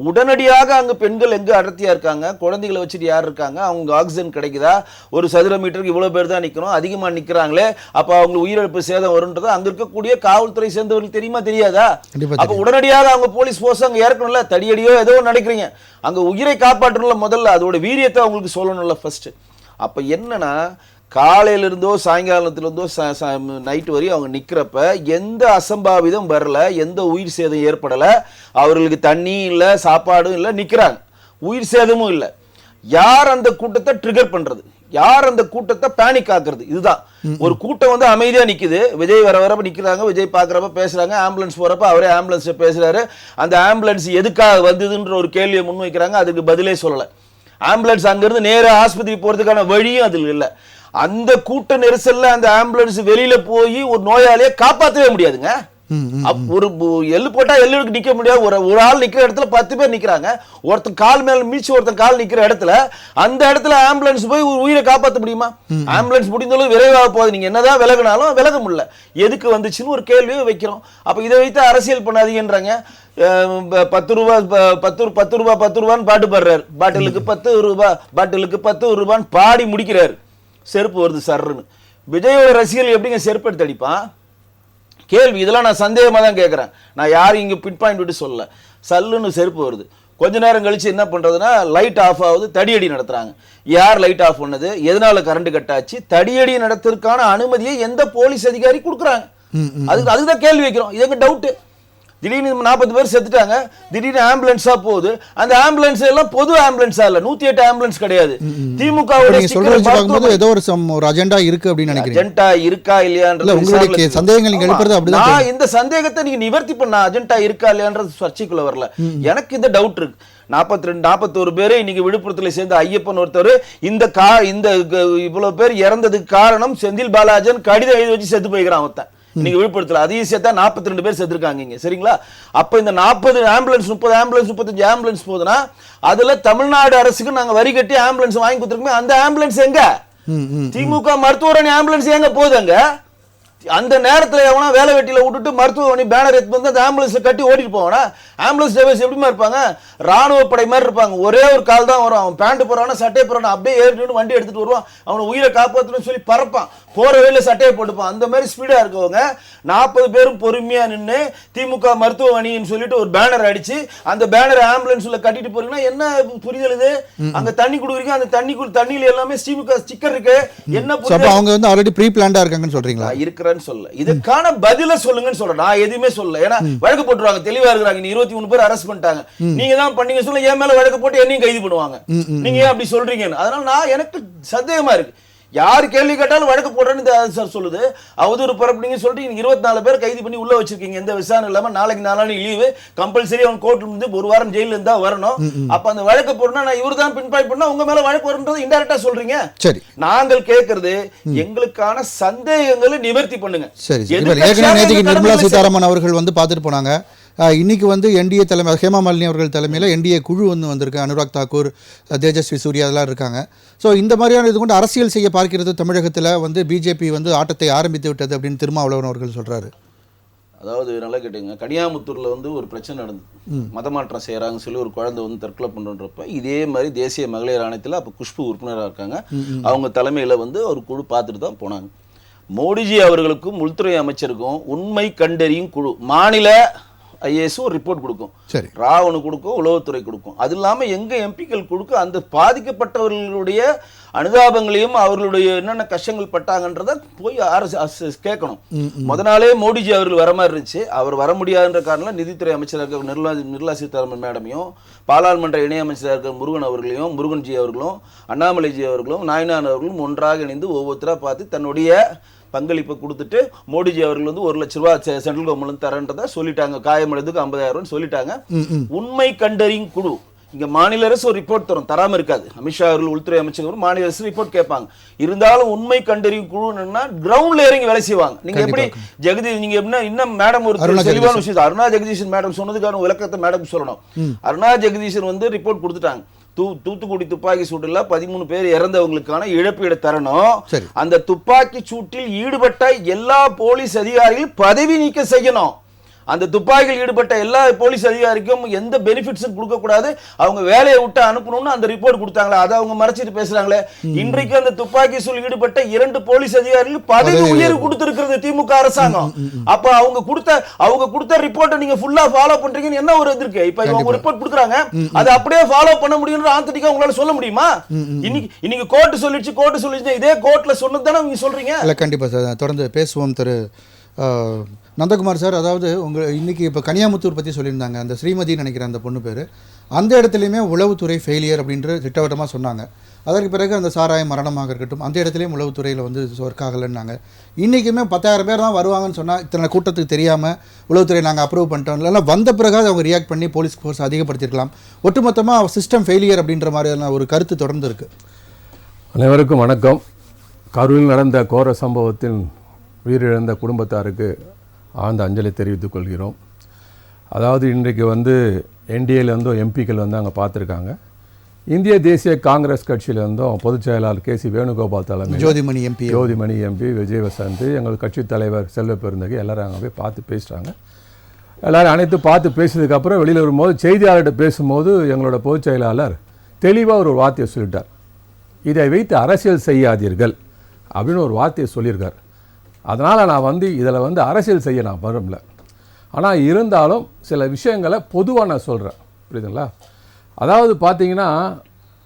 உடனடியாக அங்க பெண்கள் எங்க அடர்த்தியா இருக்காங்க, குழந்தைகளை வச்சுட்டு யார் இருக்காங்க, அவங்க ஆக்சிஜன் கிடைக்குதா, ஒரு சதுர மீட்டருக்கு இவ்வளவு பேர் தான் நிக்கணும், அதிகமா நிக்கிறாங்களே அப்ப அவங்க உயிரிழப்பு சேதம் வரும்ன்றது அங்க இருக்கக்கூடிய காவல்துறை சேர்ந்தவர்கள் தெரியுமா தெரியாதா? அப்ப உடனடியாக அவங்க போலீஸ் போர்ஸ் அங்க ஏற்கனவே தடியடியோ ஏதோ நினைக்கிறீங்க, அங்க உயிரை காப்பாற்றணும்ல, முதல்ல அதோட வீரியத்தை அவங்களுக்கு சொல்லணும்ல ஃபர்ஸ்ட். அப்ப என்னன்னா காலையிலிருந்தோ சாயங்காலத்திலிருந்தோ நைட்டு வரையும் அவங்க நிக்கிறப்ப எந்த அசம்பாவிதம் வரல, எந்த உயிர் சேதம் ஏற்படல, அவர்களுக்கு தண்ணி இல்லை, சாப்பாடும் இல்லை, நிக்கிறாங்க, உயிர் சேதமும் இல்லை. யார் அந்த கூட்டத்தை ட்ரிகர் பண்றது, யார் அந்த கூட்டத்தை பேனிக் ஆக்குறது? இதுதான். ஒரு கூட்டம் வந்து அமைதியா நிக்குது, விஜய் வர வரப்ப நிக்கிறாங்க, விஜய் பாக்குறப்ப பேசுறாங்க, ஆம்புலன்ஸ் போறப்ப அவரே ஆம்புலன்ஸ் பேசுறாரு, அந்த ஆம்புலன்ஸ் எதுக்காக வந்ததுன்ற ஒரு கேள்வியை முன்வைக்கிறாங்க, அதுக்கு பதிலே சொல்லல. ஆம்புலன்ஸ் அங்கிருந்து நேர ஆஸ்பத்திரி போறதுக்கான வழியும் அதில் இல்லை. அந்த கூட்ட நெரிசல்ல அந்த ஆம்புலன்ஸ் வெளியில போய் ஒரு நோயாளியை காப்பாற்றவே முடியாதுங்க. ஒரு எள்ளு போட்டா எள்ளுக்கு நிக்க முடியாது. ஒரு ஆள் நிக்கிற இடத்துல 10 பேர் நிக்கிறாங்க, ஒருத்தன் கால் மேல மீச்சு ஒருத்தன் கால் நிக்கிற இடத்துல அந்த இடத்துல ஆம்புலன்ஸ் போய் ஒரு உயிரை காப்பாற்ற முடியுமா? ஆம்புலன்ஸ் முடிந்தாலும் விரைவாக போகுது, நீங்க என்னதான் விலகினாலும் விலக முடியல. எதுக்கு வந்துச்சுன்னு ஒரு கேள்வியை வைக்கிறோம். அப்ப இதை வைத்து அரசியல் பண்ணாதீங்கன்றாங்க. 10 ரூபான்னு பாட்டு பாடுறாரு, பாட்டிலுக்கு 10 ரூபாய், பாட்டிலுக்கு 10 ரூபான்னு பாடி முடிக்கிறாரு, செருப்பு வருது சர்ன்னு. விஜயோட ரசிகர்கள் எப்படிங்க செருப்பு எடுத்து அடிப்பான்? கேள்வி. இதெல்லாம் நான் சந்தேகமா தான் கேட்கறேன், நான் யாரும் இங்க பின் பாயிண்ட் விட்டு சொல்லல. சல்லுன்னு செருப்பு வருது, கொஞ்ச நேரம் கழிச்சு என்ன பண்றதுன்னா லைட் ஆஃப் ஆகுது, தடியடி நடத்துறாங்க. யார் லைட் ஆஃப் பண்ணது, எதனால கரண்ட் கட் ஆச்சு, தடியடி நடத்துறதுக்கான அனுமதியை எந்த போலீஸ் அதிகாரி கொடுக்குறாங்க? அதுதான் கேள்வி வைக்கிறோம். இது எங்க டவுட்? திடீர்னு 40 பேர் செத்துட்டாங்க, திடீர்னு ஆம்புலன்ஸா போகுது. அந்த ஆம்புலன்ஸ் எல்லாம் பொது ஆம்புலன்ஸா இல்ல, 108 ஆம்புலன்ஸ் கிடையாது. திமுக ஏதோ ஒரு அஜெண்டா இருக்கு அப்படின்னு நினைக்கிறேன். அஜெண்டா இருக்கா இல்லையான்றது உங்களுடைய சந்தேகங்கள் நீங்க எழுப்புறது அப்படிதான். நான் இந்த சந்தேகத்தை நீங்க நிவர்த்தி பண்ண, அஜெண்டா இருக்கா இல்லையான்றது சர்ச்சைக்குள்ள வரல. எனக்கு இந்த டவுட் இருக்கு. 41 பேரு இன்னைக்கு விழுப்புரத்துல சேர்ந்த ஐயப்பன் ஒருத்தர் இந்த இவ்வளவு பேர் இறந்ததுக்கு காரணம் செந்தில் பாலாஜன் கடிதம் எழுதி வச்சு செத்து போய்க்கிறான் ஒருத்தன். நீங்க விழுப்புரத்துல அதையும் சேர்த்தா 42 பேர் செத்துருக்காங்க இங்க, சரிங்களா? அப்ப இந்த 40 ஆம்புலன்ஸ் 30 ஆம்புலன்ஸ் 35 ஆம்புலன்ஸ் போதுன்னா அதுல தமிழ்நாடு அரசுக்கு நாங்க வரி கட்டி ஆம்புலன்ஸ் வாங்கி கொடுத்துருக்கோமே, அந்த ஆம்புலன்ஸ் எங்க? திமுக மருத்துவமனை ஆம்புலன்ஸ் எங்க போகுதுங்க? அந்த நேரத்துல எவனா வேலை வெட்டியில விட்டுட்டு மருத்துவமனை பேனர் எடுத்து வந்து அந்த ஆம்புலன்ஸ்ல கட்டி ஓடிட்டு போவானா? ஆம்புலன்ஸ் டிரைவர்ஸ் எப்படிமா இருப்பாங்க? ராணுவ படை மாதிரி இருப்பாங்க. ஒரே ஒரு கால் தான் வரும், அவன் பேண்ட் போறானா சட்டை போறானா அப்படியே ஏறிட்டு வண்டி எடுத்துட்டு வருவான், அவனை உயிரை காப்பாற்றணும்னு சொல்லி பறப்பான், போற வழியில சட்டையை போட்டுப்பான். அந்த மாதிரி ஸ்பீடா இருக்கவங்க 40 பேரும் பொறுமையா நின்று திமுக மருத்துவமனைன்னு சொல்லிட்டு ஒரு பேனர் அடிச்சு அந்த பேனர் ஆம்புலன்ஸ்ல கட்டிட்டு போறீங்கன்னா என்ன புரிதல் இது? அங்க தண்ணி குடுக்குறீங்க, அந்த தண்ணியில எல்லாமே திமுக ஸ்டிக்கர் இருக்கு, என்ன புரியுது? அவங்க வந்து ஆல்ரெடி ப்ரீ பிளான்டா இருக்காங்கன்னு சொல்றீங்களா? இருக்கிறேன்னு சொல்ல, இதுக்கான பதில சொல்லுங்கன்னு சொல்றேன். நான் எதுவுமே சொல்ல, ஏன்னா வழக்கு போட்டுருவாங்க, தெளிவா இருக்கிறாங்க. 23 பேர் அரெஸ்ட் பண்ணிட்டாங்க, நீங்க தான் பண்ணீங்க சொல்ல, என் மேல வழக்கு போட்டு என்னையும் கைது பண்ணுவாங்க. நீங்க ஏன் அப்படி சொல்றீங்கன்னு. அதனால நான் எனக்கு சந்தேகமா இருக்கு. யார் கேள்வி கேட்டாலும் வழக்கு போடுறேன்னு சார் சொல்லுது. அவதூறு பரப்புனீங்க சொல்லிட்டு 24 பேர் கைது பண்ணி உள்ள வச்சிருக்கீங்க, எந்த விசாரணை இல்லாம. நாளைக்கு 4 நாள் லீவு, கம்பல்சரி அவன் கோர்ட்ல இருந்து 1 வாரம் ஜெயில இருந்தா வரணும். அப்ப அந்த வழக்கு போடணும், நான் இவர் தான் பின்பாய் பண்ணா உங்க மேல வழக்கு வரும்ன்றது இன்டைரக்டா சொல்றீங்க. சரி, நாங்கள் கேட்கறது எங்களுக்கான சந்தேகங்களை நிவர்த்தி பண்ணுங்க. சரி, நேற்றுக்கு நிர்மலா சீதாராமன் அவர்கள் வந்து பார்த்துட்டு போனாங்க. இன்னைக்கு வந்து என்டிஏ தலைமை ஹேமா மாலினி அவர்கள் தலைமையில் என்டிஏ குழு வந்திருக்கு. அனுராக் தாக்கூர், தேஜஸ்வி சூர்யா அதெல்லாம் இருக்காங்க. ஸோ இந்த மாதிரியான இது கொண்டு அரசியல் செய்ய பார்க்கிறது தமிழகத்தில் வந்து பிஜேபி வந்து ஆட்டத்தை ஆரம்பித்து விட்டது அப்படின்னு திருமாவளவன் அவர்கள் சொல்றாரு. அதாவது நல்லா கேட்டுங்க, கனியாமுத்தூர்ல வந்து ஒரு பிரச்சனை நடந்தது, மதமாற்றம் செய்யறாங்கன்னு சொல்லி ஒரு குழந்தை வந்து தற்கொலை பண்ணுறப்ப இதே மாதிரி தேசிய மகளிர் ஆணையத்தில் அப்போ குஷ்பு உறுப்பினராக இருக்காங்க, அவங்க தலைமையில் வந்து ஒரு குழு பார்த்துட்டு தான் போனாங்க. மோடிஜி அவர்களுக்கும் உள்துறை அமைச்சருக்கும் உண்மை கண்டறியும் குழு மாநில ஐஏஎஸும் ரிப்போர்ட் கொடுக்கும், ராவனு கொடுக்கும், உளவுத்துறை கொடுக்கும். அது இல்லாமல் எங்க எம்பிக்கள் கொடுக்கும், அந்த பாதிக்கப்பட்டவர்களுடைய அனுதாபங்களையும் அவர்களுடைய என்னென்ன கஷ்டங்கள் பட்டாங்கன்றத போய் கேட்கணும். முத நாளே மோடிஜி அவர்கள் வர மாதிரி இருந்துச்சு, அவர் வர முடியாதுன்ற காரணம் நிதித்துறை அமைச்சராக நிர்மலா சீதாராமன் மேடமையும், பாராளுமன்ற இணையமைச்சராக இருக்கிற முருகன் அவர்களையும், முருகன்ஜி அவர்களும், அண்ணாமலைஜி அவர்களும், நாயனான் அவர்களும் ஒன்றாக இணைந்து ஒவ்வொருத்தராக பார்த்து தன்னுடைய பங்களிப்பை கொடுத்துட்டு மோடிஜி அவர்கள் வந்து 1 லட்ச ரூபாய் சென்ட்ரல் கவர்மெண்ட் தரன்றதை சொல்லிட்டாங்க, காயமடைந்ததுக்கு 50,000 சொல்லிட்டாங்க. உண்மை கண்டறியும் குழு இங்க மாநில அரசு ஒரு ரிப்போர்ட் தராம இருக்காது. அமித்ஷா அவர்கள் உள்துறை அமைச்சர் மாநில அரசு ரிப்போர்ட் கேட்பாங்க. இருந்தாலும் உண்மை கண்டறியும் குழுன்னா கிரவுண்ட்ல இறங்கி வேலை செய்வாங்க. நீங்க எப்படி நீங்க எப்படின்னா இன்னும் மேடம் ஒரு தெளிவான விஷயம், அருணா ஜெகதீஷன் மேடம் சொன்னதுக்கான விளக்கத்தை மேடம் சொல்லணும். அருணா ஜெகதீஷன் வந்து ரிப்போர்ட் கொடுத்துட்டாங்க, தூத்துக்குடி துப்பாக்கி சூட்டுல 13 பேர் இறந்தவங்களுக்கான இழப்பீடு தரணும். சரி. அந்த துப்பாக்கி சூட்டில் ஈடுபட்ட எல்லா போலீஸ் அதிகாரிகள் பதவி நீக்கம் செய்யணும். அந்த துப்பாக்கியில் ஈடுபட்ட எல்லா போலீஸ் அதிகாரிக்கும் எந்த பெனிஃபிட்ஸும் கொடுக்க கூடாது, அவங்க வேலையை விட்டு அனுப்பணும்னு அந்த ரிப்போர்ட் கொடுத்தாங்களே, அதை அவங்க மறைச்சிட்டு பேசுறாங்களே. இன்றைக்கு அந்த துப்பாக்கி சூழல் ஈடுபட்ட 2 போலீஸ் அதிகாரிகள் பதவி உயர்வு கொடுத்திருக்கிறது திமுக அரசாங்கம். அப்ப அவங்க கொடுத்த ரிப்போர்ட்டை நீங்க ஃபுல்லா ஃபாலோ பண்றீங்கன்னு என்ன ஒரு இது இருக்கு? இப்ப இவங்க ரிப்போர்ட் கொடுக்குறாங்க, அதை அப்படியே ஃபாலோ பண்ண முடியும்னு ஆந்தடிக்கா உங்களால சொல்ல முடியுமா? இன்னைக்கு கோர்ட் சொல்லிச்சு இதே கோர்ட்ல சொன்னது தானே நீங்க சொல்றீங்க. இல்ல கண்டிப்பா சார், தொடர்ந்து பேசுவோம். திரு நந்தகுமார் சார், அதாவது இன்னைக்கு இப்போ கனியாமுத்தூர் பற்றி சொல்லியிருந்தாங்க, அந்த ஸ்ரீமதின்னு நினைக்கிற அந்த பொண்ணு பேர், அந்த இடத்துலையுமே உளவுத்துறை ஃபெயிலியர் அப்படின்ற திட்டவட்டமாக சொன்னாங்க. அதற்கு பிறகு அந்த சாராயம் மரணமாக இருக்கட்டும், அந்த இடத்துலையும் உளவுத்துறையில் வந்து ஒர்க் ஆகலைன்னாங்க. இன்றைக்குமே 10,000 பேர் தான் வருவாங்கன்னு சொன்னால் இத்தனை கூட்டத்துக்கு தெரியாமல் உளவுத்துறை நாங்கள் அப்ரூவ் பண்ணிட்டோம், இல்லைன்னா வந்த பிறகு அவங்க ரியாக்ட் பண்ணி போலீஸ் ஃபோர்ஸ் அதிகப்படுத்திருக்கலாம். ஒட்டுமொத்தமாக சிஸ்டம் ஃபெயிலியர் அப்படின்ற மாதிரியான ஒரு கருத்து தொடர்ந்து இருக்குது. அனைவருக்கும் வணக்கம். கரூரில் நடந்த கோர சம்பவத்தில் உயிரிழந்த குடும்பத்தாருக்கு ஆழ்ந்த அஞ்சலி தெரிவித்துக் கொள்கிறோம். அதாவது இன்றைக்கு வந்து என்டிஏலேருந்தும் எம்பிக்கள் வந்து அங்கே பார்த்துருக்காங்க. இந்திய தேசிய காங்கிரஸ் கட்சியிலேருந்தும் பொதுச் செயலாளர் கேசி வேணுகோபால் தலைமை, ஜோதிமணி எம்பி, விஜய் வசந்த், எங்கள் கட்சி தலைவர் செல்வ பெருந்தகை எல்லாரும் அங்கே போய் பார்த்து பேசுகிறாங்க. எல்லோரும் அனைத்து பார்த்து பேசியதுக்கப்புறம் வெளியில் வரும்போது செய்தியாளர்கிட்ட பேசும்போது எங்களோட பொதுச் செயலாளர் தெளிவாக ஒரு வார்த்தையை சொல்லிட்டார். இதை வைத்து அரசியல் செய்யாதீர்கள் அப்படின்னு ஒரு வார்த்தையை சொல்லியிருக்கார். அதனால் நான் வந்து இதில் வந்து அரசியல் செய்ய நான் வரும்ல, ஆனால் இருந்தாலும் சில விஷயங்களை பொதுவாக நான் சொல்கிறேன், புரியுதுங்களா? அதாவது பார்த்தீங்கன்னா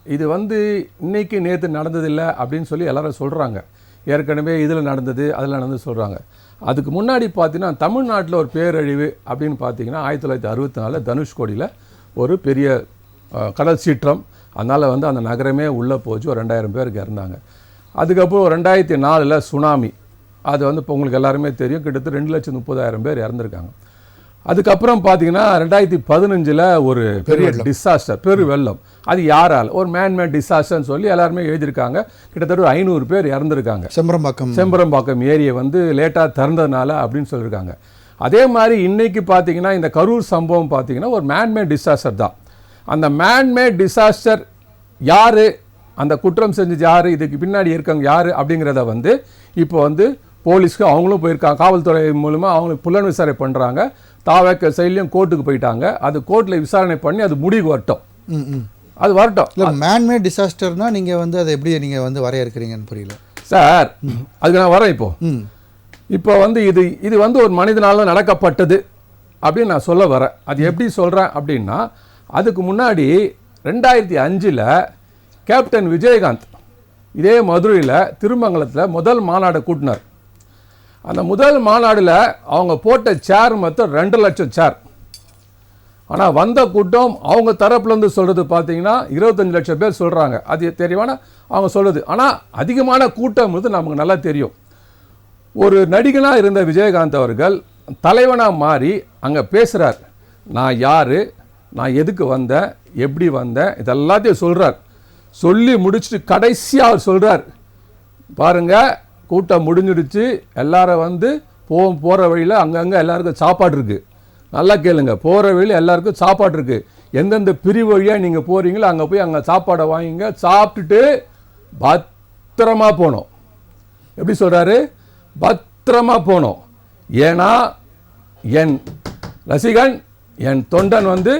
இது வந்து இன்றைக்கி நேற்று நடந்ததில்லை அப்படின்னு சொல்லி எல்லோரும் சொல்கிறாங்க. ஏற்கனவே இதில் நடந்தது அதில் நடந்தது சொல்கிறாங்க. அதுக்கு முன்னாடி பார்த்தீங்கன்னா தமிழ்நாட்டில் ஒரு பேரழிவு அப்படின்னு பார்த்தீங்கன்னா 1964 தனுஷ்கோடியில் ஒரு பெரிய கடல் சீற்றம். அதனால் வந்து அந்த நகரமே உள்ளே போச்சு, ஒரு 2000 பேருக்கு இறந்தாங்க. அதுக்கப்புறம் 2004 சுனாமி, அது வந்து இப்போ உங்களுக்கு எல்லாருமே தெரியும், கிட்டத்தட்ட 2,30,000 பேர் இறந்துருக்காங்க. அதுக்கப்புறம் பார்த்தீங்கன்னா 2015 ஒரு பெரிய டிசாஸ்டர், பெரு வெள்ளம். அது யாரால்? ஒரு மேன்மேட் டிசாஸ்டர்னு சொல்லி எல்லாருமே எழுதியிருக்காங்க. கிட்டத்தட்ட ஒரு 500 பேர் இறந்துருக்காங்க. செம்பரம்பாக்கம் ஏரியை வந்து லேட்டாக திறந்ததுனால அப்படின்னு சொல்லியிருக்காங்க. அதே மாதிரி இன்றைக்கி பார்த்தீங்கன்னா இந்த கரூர் சம்பவம் பார்த்தீங்கன்னா ஒரு மேன்மேட் டிசாஸ்டர் தான். அந்த மேன்மேட் டிசாஸ்டர் யார், அந்த குற்றம் செஞ்சது யார், இதுக்கு பின்னாடி இருக்காங்க யார் அப்படிங்கிறத வந்து இப்போ வந்து போலீஸ்க்கு அவங்களும் போயிருக்காங்க. காவல்துறை மூலமாக அவங்களுக்கு புலன் விசாரணை பண்ணுறாங்க. தாவக்க சைட்லையும் கோர்ட்டுக்கு போயிட்டாங்க. அது கோர்ட்டில் விசாரணை பண்ணி அது முடிவுக்கு வரட்டும். அது வரட்டும். இல்லை மேன்மேட் டிசாஸ்டர்னா நீங்கள் வந்து அதை எப்படி நீங்கள் வந்து வரையறுக்கிறீங்கன்னு புரியல சார். அதுக்கு நான் வரேன். இப்போ வந்து இது வந்து ஒரு மனிதனால் நடக்கப்பட்டது அப்படின்னு நான் சொல்ல வரேன். அது எப்படி சொல்கிறேன் அப்படின்னா, அதுக்கு முன்னாடி 2005 கேப்டன் விஜயகாந்த் இதே மதுரையில் திருமங்கலத்தில் முதல் மாநாடு கூட்டினார். அந்த முதல் மாநாடில் அவங்க போட்ட சேர் மொத்தம் 2 லட்சம் சேர். ஆனால் வந்த கூட்டம் அவங்க தரப்புலேருந்து சொல்கிறது பார்த்தீங்கன்னா 25 லட்சம் பேர் சொல்கிறாங்க. அது தெரியவான அவங்க சொல்கிறது. ஆனால் அதிகமான கூட்டம் வந்து நமக்கு நல்லா தெரியும். ஒரு நடிகனாக இருந்த விஜயகாந்த் அவர்கள் தலைவனாக மாறி அங்கே பேசுகிறார். நான் யார், நான் எதுக்கு வந்தேன், எப்படி வந்தேன், இதெல்லாத்தையும் சொல்கிறார். சொல்லி முடிச்சுட்டு கடைசியாக அவர் சொல்கிறார், பாருங்கள் கூட்டம் முடிஞ்சிடுச்சு, எல்லாரும் வந்து போகிற வழியில் அங்கங்கே எல்லாருக்கும் சாப்பாடு இருக்குது. நல்லா கேளுங்க, போகிற வழியில் எல்லாருக்கும் சாப்பாடு இருக்குது. எந்தெந்த பிரிவு வழியாக நீங்கள் போகிறீங்களோ அங்கே போய் அங்கே சாப்பாடை வாங்கிங்க, சாப்பிட்டுட்டு பத்திரமா போகணும். எப்படி சொல்கிறாரு? பத்திரமா போகணும். ஏன்னா என் ரசிகன், என் தொண்டன் வந்து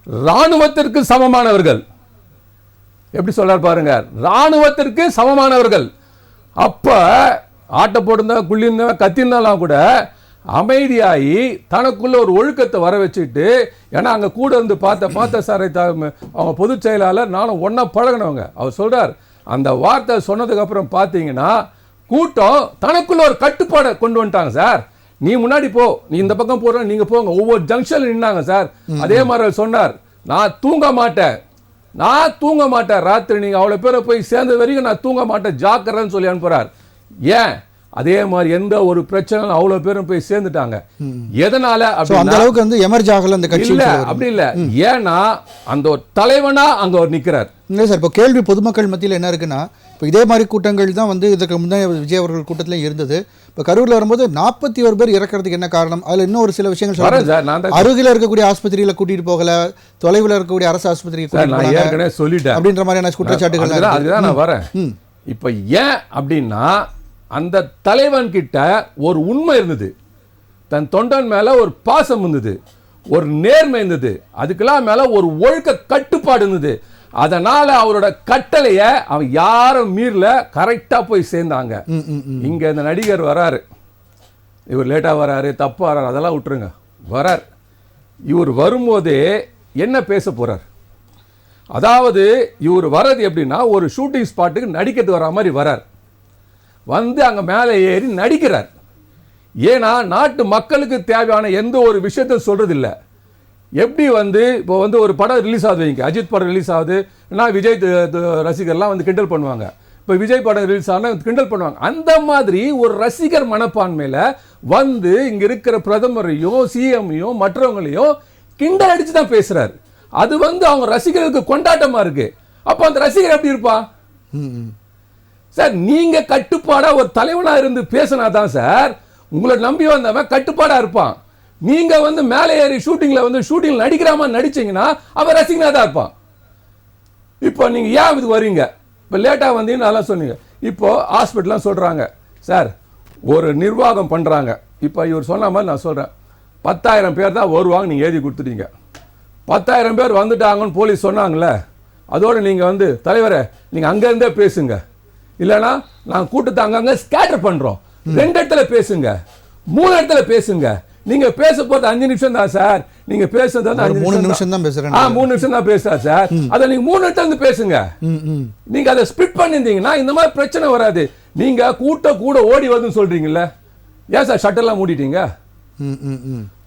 இராணுவத்திற்கு சமமானவர்கள். எப்படி சொல்றார் பாருங்க, இராணுவத்திற்கு சமமானவர்கள். அப்ப ஆட்டை போட்டிருந்தா குள்ளிருந்தா கத்திருந்தாலும் கூட அமைதியாகி தனக்குள்ள ஒரு ஒழுக்கத்தை வர வச்சுட்டு, ஏன்னா அங்கே கூட இருந்து பார்த்த சாரை அவங்க பொதுச் செயலாளர் நானும் ஒன்றா பழகினவங்க. அவர் சொல்றார், அந்த வார்த்தை சொன்னதுக்கு அப்புறம் பார்த்தீங்கன்னா கூட்டம் தனக்குள்ள ஒரு கட்டுப்பாடை கொண்டு வந்துட்டாங்க. சார் நீ முன்னாடி போ, நீ இந்த பக்கம் போற, நீங்க போங்க. ஒவ்வொரு ஜங்ஷன்ல நின்னாங்க சார். அதே மாதிரி சொன்னார், நான் தூங்க மாட்டேன், ராத்திரி நீங்க அவ்வளவு பேரை போய் சேர்ந்த வரைக்கும் நான் தூங்க மாட்டேன், ஜாக்கிரதைன்னு சொல்லி அனுப்புறார். ஏன் அதே மாதிரி எந்த ஒரு பிரச்சனை அவ்வளவு பேரும் போய் சேர்ந்துட்டாங்க. எதனால அந்த அளவுக்கு வந்து எமர்ஜ் ஆகல அந்த கட்சி இல்ல, அப்படி இல்ல. ஏன்னா அந்த ஒரு தலைவனா அங்க ஒரு நிக்கிறார். இல்லை சார், இப்போ கேள்வி பொதுமக்கள் மத்தியில் என்ன இருக்குன்னா, இப்போ இதே மாதிரி கூட்டங்கள் தான் வந்து இதுக்கு முன்னாடி விஜய் அவர்கள் கூட்டத்திலையும் இருந்தது. இப்போ கரூரில் வரும்போது 41 பேர் இறக்கிறதுக்கு என்ன காரணம்? அதில் இன்னும் ஒரு சில விஷயங்கள் சொல்றேன். அருகில் இருக்கக்கூடிய ஆஸ்பத்திரியில் கூட்டிட்டு போகல, தொலைவில் இருக்கக்கூடிய அரசு ஆஸ்பத்திரிக்கு சொல்லிட்டேன் அப்படின்ற மாதிரியான குற்றச்சாட்டுகள். அதுதான் நான் வரேன். இப்போ ஏன் அப்படின்னா அந்த தலைவன் கிட்ட ஒரு உண்மை இருந்தது, தன் தொண்டன் மேல ஒரு பாசம் இருந்தது, ஒரு நேர்மை இருந்தது, அதுக்கெல்லாம் மேல ஒரு ஒழுக்க கட்டுப்பாடு இருந்தது. அதனால அவரோட கட்டளைய அவன் யாரும் மீறல, கரெக்டா போய் சேர்ந்தாங்க. இங்க இந்த நடிகர் வராரு, இவர் லேட்டா வராரு, தப்பா வராரு, அதெல்லாம் விட்டுருங்க. வரார், இவர் வரும்போதே என்ன பேச போறார்? அதாவது இவர் வர்றது எப்படின்னா ஒரு ஷூட்டிங் ஸ்பாட்டுக்கு நடிக்கிறது வர மாதிரி வரார். வந்து அங்க மேலே ஏறி நடிக்கிறார். ஏன்னா நாட்டு மக்களுக்கு தேவையான எந்த ஒரு விஷயத்தையும் சொல்றது இல்லை. எப்படி வந்து இப்போ வந்து ஒரு படம் ரிலீஸ் ஆகுது, வைங்க, அஜித் படம் ரிலீஸ் ஆகுது, நான் விஜய் ரசிகர்லாம் வந்து கிண்டல் பண்ணுவாங்க. இப்போ விஜய் படம் ரிலீஸ் ஆனால் கிண்டல் பண்ணுவாங்க. அந்த மாதிரி ஒரு ரசிகர் மனப்பான்மையில வந்து இங்க இருக்கிற பிரதமரையும் சிஎம்மையும் மற்றவங்களையும் கிண்டல் அடிச்சு தான் பேசுறாரு. அது வந்து அவங்க ரசிகர்களுக்கு கொண்டாட்டமா இருக்கு. அப்போ அந்த ரசிகர் எப்படி இருப்பான் சார்? நீங்க கட்டுப்பாடா ஒரு தலைவனா இருந்து பேசினா தான் சார் உங்களை நம்பி வந்தவன் கட்டுப்பாடா இருப்பான். நீங்க வந்து மேலே ஏறி ஷூட்டிங்ல நடிக்கிற மாதிரி நடிச்சீங்கன்னா அவன் ரசிகனா தான் இருப்பான். இப்போ நீங்க ஏன் இதுக்கு வரீங்க? இப்போ லேட்டா வந்தீங்கன்னு நல்லா சொன்னீங்க. இப்போ ஹாஸ்பிட்டல்லாம் சொல்றாங்க சார், ஒரு நிர்வாகம் பண்றாங்க. இப்போ இவர் சொன்ன மாதிரி நான் சொல்றேன், 10,000 பேர் தான் வருவாங்க, நீங்க எழுதி கொடுத்துட்டீங்க. 10,000 பேர் வந்துட்டாங்கன்னு போலீஸ் சொன்னாங்களே, அதோட நீங்க வந்து தலைவரே நீங்க அங்க இருந்தே பேசுங்க, இல்லைன்னா நாங்கள் கூட்டத்தை அங்கங்க ஸ்கேட்டர் பண்றோம், 2 இடத்துல பேசுங்க, 3 இடத்துல பேசுங்க. நீங்க பேச போறது 5 நிமிஷம் தான் சார். நீங்க பேசுறது வந்து 3 நிமிஷம் தான் பேசுறேன். 3 நிமிஷம் தான் பேசுறா சார். அதை நீங்க 3 இடத்துல இருந்து பேசுங்க. நீங்க அதை ஸ்பிட் பண்ணிருந்தீங்கன்னா இந்த மாதிரி பிரச்சனை வராது. நீங்க கூட்டம் கூட ஓடி வருதுன்னு சொல்றீங்கல்ல, ஏன் சார் ஷட்டர்லாம் மூடிட்டீங்க?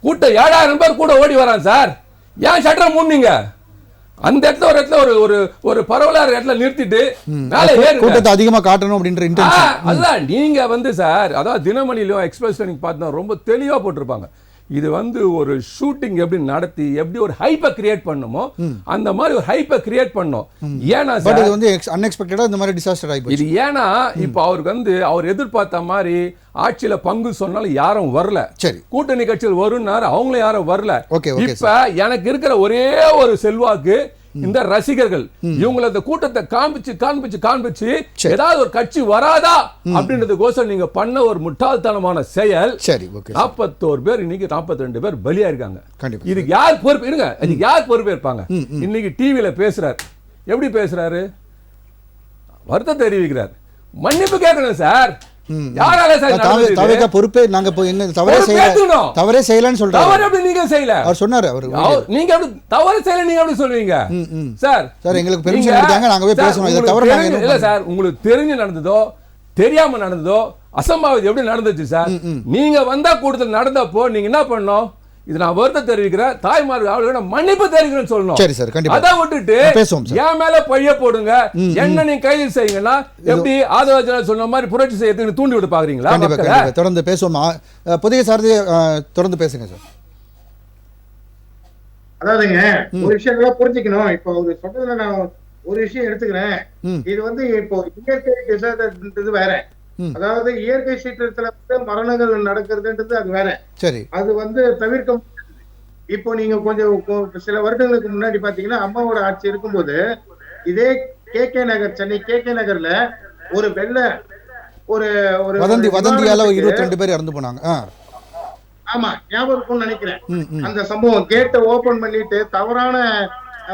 கூட்டம் 7,000 பேர் கூட ஓடி வரான் சார், ஏன் ஷட்டர் மூடுனீங்க? அந்த இடத்துல ஒரு இடத்துல ஒரு ஒரு பரவலான இடத்துல நிறுத்திட்டு மேலே கூட்டத்தை அதிகமா காட்டணும் அப்படின்ற இன்டென்ஷன். அதான் நீங்க வந்து சார், அதாவது தினமணிலையும் எக்ஸ்பிரஸ்ல நீங்க பார்த்தா ரொம்ப தெளிவா போட்டிருப்பாங்க. இது வந்து ஒரு ஷூட்டிங் எப்படி நடத்தி எப்படி ஒரு ஹைப்பை கிரியேட் பண்ணுமோ அந்த மாதிரி ஒரு ஹைப்பை கிரியேட் பண்ணோம். ஏன்னா சார் இது வந்து அன்எக்ஸ்பெக்டடா இந்த மாதிரி டிசாஸ்டர் ஆயிடுச்சு. இது ஏன்னா இப்போ அவருக்கு வந்து அவர் எதிர்பார்த்த மாதிரி ஆட்சியில பங்கு சொன்னாலும் யாரும் வரல. சரி, கூட்டணி கட்சியில் வரும்னாரு, அவங்களும் யாரும் வரல. இப்ப எனக்கு இருக்கிற ஒரே ஒரு செல்வாக்கு இந்த ரசிகர்கள். இவங்களை இந்த கூட்டத்தை காண்பிச்சு ஏதாவது ஒரு கட்சி வராதா அப்படின்றதுக்கோசம் நீங்க பண்ண ஒரு முட்டாள்தனமான செயல். சரி, 41 பேர் இன்னைக்கு 42 பேர் பலியா இருக்காங்க. இதுக்கு யார் பொறுப்பு? இருங்க, இதுக்கு யார் பொறுப்பு இருப்பாங்க? இன்னைக்கு டிவியில பேசுறாரு, எப்படி பேசுறாரு? வருத்தம் தெரிவிக்கிறார், மன்னிப்பு கேட்கணும் சார். யாரால சார் பொறுப்பே? நாங்க என்ன தவறே செய்யலன்னு சொல்றாரு. தவறு எப்படி நீங்க செய்யல? அவர் சொன்னாரு. அவர் நீங்க எப்படி தவறு செய்யல நீங்க எப்படி சொல்வீங்க சார்? சார் எங்களுக்கு பெர்மிஷன் கொடுத்தாங்க, நாங்க போய் பேசணும். இத தவறு இல்ல சார். உங்களுக்கு தெரிஞ்சு நடந்ததோ தெரியாம நடந்ததோ அசம்பாவிதம் எப்படி நடந்துச்சு சார்? நீங்க வந்தா கூட்டத்தில் நடந்தப்போ நீங்க என்ன பண்ணணும்? இது நான் வருத்தம் தெரிவிக்கிறேன், தாய்மார்கள் அவர்களோட மன்னிப்பு தெரிவிக்கிறேன்னு சொல்லணும். சரி சார், கண்டிப்பா. அதை விட்டுட்டு என் மேல பழிய போடுங்க, என்ன நீங்க கைது செய்யுங்கன்னா எப்படி ஆதரவு சொன்ன மாதிரி புரட்சி செய்யறதுக்கு தூண்டி விட்டு பாக்குறீங்களா? தொடர்ந்து பேசுவோமா? புதிய சாரதி தொடர்ந்து பேசுங்க சார். அதாவதுங்க ஒரு விஷயம் புரிஞ்சுக்கணும். இப்போ ஒரு சொல்றதுல நான் ஒரு விஷயம் எடுத்துக்கிறேன். இது வந்து இப்போ இயற்கை டிசாஸ்டர்ன்றது வேற, அதாவது இயற்கை சீற்றத்துல மரணங்கள் நடக்கிறதுன்றது அது வேற. சரி, அது வந்து தவிர்க்க முடியாது. இப்போ நீங்க கொஞ்சம் சில வருடங்களுக்கு முன்னாடி பாத்தீங்கன்னா அம்மாவோட ஆட்சி இருக்கும்போது இதே KK நகர், சென்னை KK நகர்ல ஒரு ஒரு வதந்தியால 22 பேர் இறந்து போனாங்க. ஆமா, ஞாபகம் இருக்கும்னு நினைக்கிறேன். அந்த சம்பவம் கேட்டை ஓபன் பண்ணிட்டு தவறான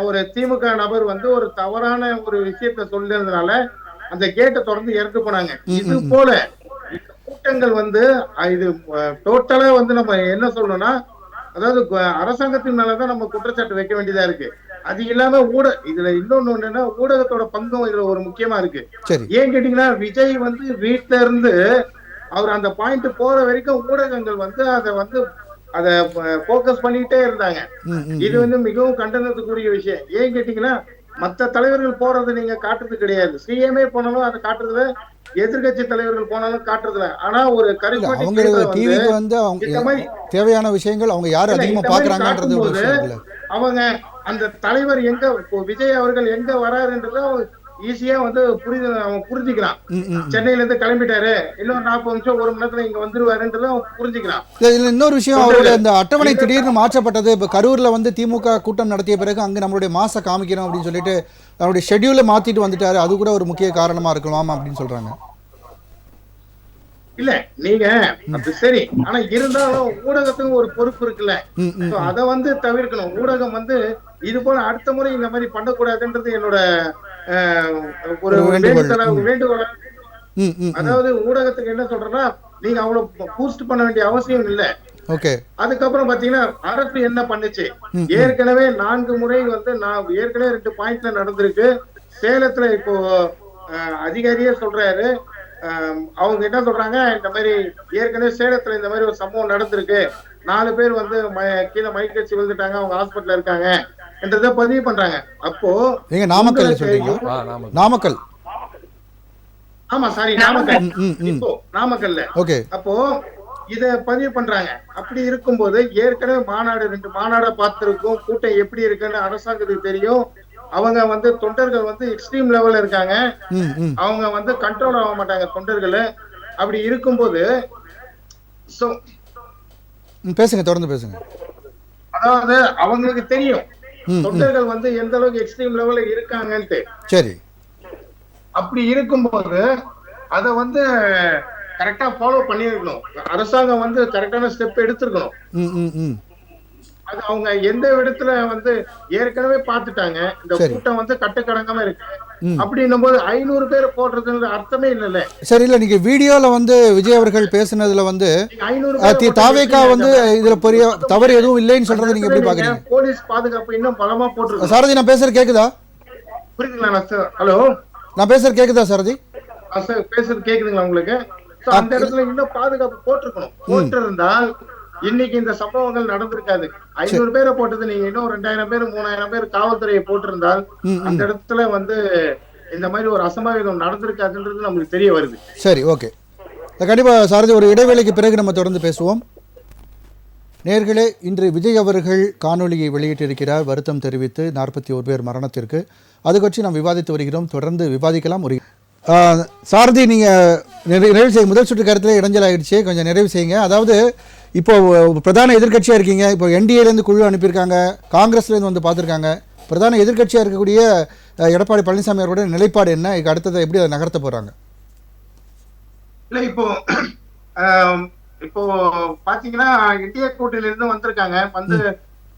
ஒரு திமுக நபர் வந்து ஒரு தவறான ஒரு விஷயத்த சொல்றதுனால அந்த கேட்டை தொடர்ந்து இறந்து போனாங்க. இது போல கூட்டங்கள் வந்து இது டோட்டலா வந்து நம்ம என்ன சொல்லணும்னா, அதாவது அரசாங்கத்தின் மேலதான் நம்ம குற்றச்சாட்டு வைக்க வேண்டியதா இருக்கு. அது இல்லாம இதுல இன்னொன்னு என்னன்னா, ஊடகத்தோட பங்கும் இதுல ஒரு முக்கியமா இருக்கு. ஏன் கேட்டீங்கன்னா, விஜய் வந்து வீட்டுல இருந்து அவர் அந்த பாயிண்ட் போற வரைக்கும் ஊடகங்கள் வந்து அதை போக்கஸ் பண்ணிட்டே இருந்தாங்க. இது வந்து மிகவும் கண்டனத்துக்குரிய விஷயம். ஏன் கேட்டீங்கன்னா, மத்த தலைவர்கள் போறது நீங்க காட்டுறது கிடையாது. சிஎம்ஏ போனாலும் அதை காட்டுறதுல, எதிர்கட்சி தலைவர்கள் போனாலும் காட்டுறதுல. ஆனா ஒரு கரிஸ்மாட்டிக் அவங்க லீடர் டிவிக்கு வந்து அவங்க இந்த மாதிரி தேவையான விஷயங்கள் அவங்க யார் இல்ல, அதிகமா இந்த மாதிரி பாக்குறாங்கன்றது ஒரு காட்டும்போது விஷயம் இருக்குல்ல. அவங்க அந்த தலைவர் எங்க, இப்போ விஜய் அவர்கள் எங்க வராருன்றத ஈஸியா வந்து அவன் புரிஞ்சுக்கிறான். சென்னையில இருந்து கிளம்பிட்டாரு, இன்னும் 40 நிமிஷம் 1 மணி நேரத்துல இங்க வந்துருவாருன்றத அவன் புரிஞ்சுக்கிறான். இதுல இன்னொரு விஷயம், அவருடைய அந்த அட்டவணை திடீர்னு மாற்றப்பட்டது. இப்ப கரூர்ல வந்து திமுக கூட்டம் நடத்திய பிறகு அங்க நம்மளுடைய மாச காமிக்கிறோம் அப்படின்னு சொல்லிட்டு அவருடைய ஷெட்யூலை மாத்திட்டு வந்துட்டாரு. அது கூட ஒரு முக்கிய காரணமா இருக்கலாம் அப்படின்னு சொல்றாங்க. இல்ல நீங்க அது சரி, ஆனா இருந்தாலும் ஊடகத்துக்கு ஒரு பொறுப்பு இருக்குல்ல. அத வந்து தவிர்க்கணும். ஊடகம் வந்து இது போல அடுத்த முறை இந்த மாதிரி பண்ணக்கூடாதுன்றது என்னோட ஒரு வேண்டுகோள். அதாவது ஊடகத்துக்கு என்ன சொல்றேன்னா, நீங்க அவ்வளவு பூஸ்ட் பண்ண வேண்டிய அவசியம் இல்ல. ஓகே. அதுக்கப்புறம் பாத்தீங்கன்னா அரசு என்ன பண்ணுச்சு, ஏற்கனவே 4 முறை வந்து நான் ஏற்கனவே 2 பாயிண்ட்ல நடந்திருக்கு. சேலத்துல இப்போ அதிகாரியே சொல்றாரு, அவங்க என்ன சொல்றாங்க, இந்த மாதிரி ஏற்கனவே சேலத்துல இந்த மாதிரி ஒரு சம்பவம் நடந்திருக்கு, 4 பேர் வந்து கீழே மயக்கடிச்சு விழுந்துட்டாங்க, அவங்க ஹாஸ்பிட்டல்ல இருக்காங்க என்றதை பதிவு பண்றாங்க. அப்போ நீங்க நாமக்கல் சொல்றீங்க? நாமக்கல். ஆமா சாரி, நாமக்கல். இப்போ நாமக்கல்ல. ஓகே. அப்போ இத பதிவு பண்றாங்க. அப்படி இருக்கும்போது ஏற்கனவே 2 மாநாட பார்த்திருக்கும், கூட்டம் எப்படி இருக்குன்னு அரசாங்கத்துக்கு தெரியும். அவங்க வந்து தொண்டர்கள் வந்து எக்ஸ்ட்ரீம் லெவல்ல இருக்காங்க, அவங்க வந்து கண்ட்ரோல் ஆக மாட்டாங்க தொண்டர்கள். அப்படி இருக்கும்போது பேசுங்க, தொடர்ந்து பேசுங்க. அதாவது அவங்களுக்கு தெரியும் தொண்டர்கள் வந்து எந்த அளவுக்கு எக்ஸ்ட்ரீம் லெவல்ல இருக்காங்கன்ட்டு. சரி. அப்படி இருக்கும்போது அத வந்து கரெக்டா ஃபாலோ பண்ணிருக்கணும். அரசாங்கம் வந்து கரெக்டான ஸ்டெப் எடுத்திருக்கணும். அது அவங்க எந்த இடத்துல வந்து ஏற்கனவே பாத்துட்டாங்க, இந்த கூட்டம் வந்து கட்டுக்கடங்காம இருக்கு அப்படின்னும் போது 500 பேர் போடுறதுன்ற அர்த்தமே இல்ல. சரி, இல்ல நீங்க வீடியோல வந்து விஜய் அவர்கள் பேசுனதுல வந்து தாவேகா வந்து இதுல பெரிய தவறு எதுவும் இல்லைன்னு சொல்றது நீங்க எப்படி பாக்குறீங்க? போலீஸ் பாதுகாப்பு இன்னும் பலமா போட்டுருக்கு. சாரதி, நான் பேசுறது கேக்குதா? புரியுதுங்களா? ஹலோ, நான் பேசுறது கேக்குதா சாரதி? பேசுறது கேக்குதுங்களா உங்களுக்கு? அந்த இடத்துல இன்னும் பாதுகாப்பு போட்டிருக்கணும். போட்டிருந்தால் இன்னைக்கு இந்த சம்பவங்கள் நடந்திருக்காது. 500 பேரை போட்டது நீங்க இன்னும் 2000 பேர் 3000 பேர் காவல்துறையை போட்டிருந்தால் அந்த இடத்துல வந்து இந்த மாதிரி ஒரு அசம்பாவிதம் நடந்திருக்காதுன்றது நமக்கு தெரிய வருது. சரி, ஓகே. கண்டிப்பா சாரதி, ஒரு இடைவேளைக்கு பிறகு நம்ம தொடர்ந்து பேசுவோம். நேர்களே, இன்று விஜய் அவர்கள் காணொலியை வெளியிட்டிருக்கிறார், வருத்தம் தெரிவித்து 41 பேர் மரணத்திற்கு. அது பற்றி நாம் விவாதித்து வருகிறோம், தொடர்ந்து விவாதிக்கலாம். ஒரு சாரதி, நீங்கள் நிறைவு செய்ய முதல் சுற்று கருத்தில் இடைஞ்சல் ஆகிடுச்சு, கொஞ்சம் நிறைவு செய்யுங்க. அதாவது இப்போ பிரதான எதிர்க்கட்சியாக இருக்கீங்க, இப்போ என்டிஏலேருந்து குழு அனுப்பியிருக்காங்க, காங்கிரஸ்லேருந்து வந்து பார்த்துருக்காங்க. பிரதான எதிர்க்கட்சியாக இருக்கக்கூடிய எடப்பாடி பழனிசாமி அவரோட நிலைப்பாடு என்ன? இதுக்கு அடுத்ததை எப்படி அதை நகர்த்த போகிறாங்க? இல்லை, இப்போ பாத்தீங்கன்னா இந்திய கூட்டணியில இருந்து வந்திருக்காங்க, வந்து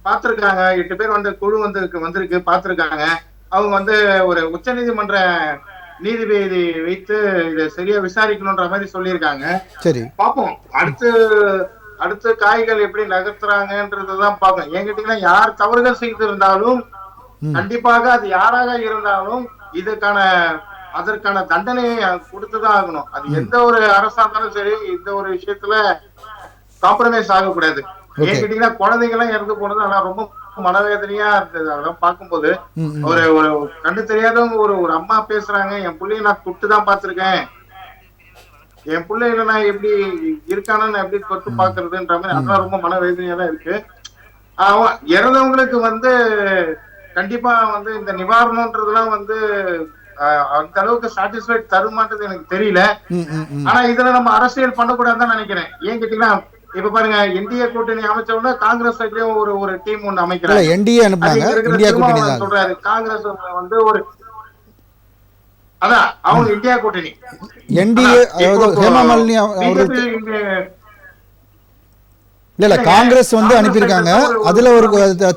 பார்த்திருக்காங்க. 8 பேர் வந்து குழு வந்திருக்கு பார்த்திருக்காங்க. அவங்க வந்து ஒரு உச்சநீதிமன்ற நீதிபதி வைத்து இதை சரியா விசாரிக்கணும்ன்ற மாதிரி சொல்லியிருக்காங்க. சரி, பாப்போம் அடுத்த காய்கள் எப்படி நகர்த்துறாங்கன்றதுதான் பார்ப்போம். ஏன் கேட்டீங்கன்னா, யார் தவறுகள் செய்திருந்தாலும் கண்டிப்பாக அது யாராக இருந்தாலும் அதற்கான தண்டனையை கொடுத்துதான் ஆகணும். அது எந்த ஒரு அரசா இருந்தாலும் சரி, இந்த ஒரு விஷயத்துல காம்ப்ரமைஸ் ஆகக்கூடாது. ஏன் கேட்டீங்கன்னா, குழந்தைங்க எல்லாம் இறந்து போனது ஆனா ரொம்ப மனவேதனையா இருந்தது. அதெல்லாம் பார்க்கும்போது ஒரு கண்டு தெரியாதவங்க ஒரு அம்மா பேசுறாங்க, என் பிள்ளைய நான் தொட்டுதான் பார்த்திருக்கேன், என் பிள்ளைகளை நான் எப்படி இருக்கானு எப்படி தொட்டு பாக்குறதுன்ற மாதிரி, அதெல்லாம் ரொம்ப மனவேதனையா தான் இருக்கு. இறந்தவங்களுக்கு வந்து கண்டிப்பா வந்து இந்த நிவாரணம்ன்றதுலாம் வந்து அந்த அளவுக்கு சாட்டிஸ்ஃபைட் தருமான்றது எனக்கு தெரியல. ஆனா இதுல நம்ம அரசியல் பண்ணக்கூடாதுன்னு நினைக்கிறேன். ஏன் கேட்டீங்கன்னா, இப்ப பாருங்க, இந்திய கூட்டணி அமைச்ச உடனே காங்கிரஸ் சைட்லயும் ஒரு டீம் ஒண்ணு அமைக்கிறாங்க. சொல்றாரு காங்கிரஸ் வந்து ஒரு அதான் அவங்க இந்தியா கூட்டணி இல்ல காங்கிரஸ் வந்து அனுப்பியிருக்காங்க. அதுல ஒரு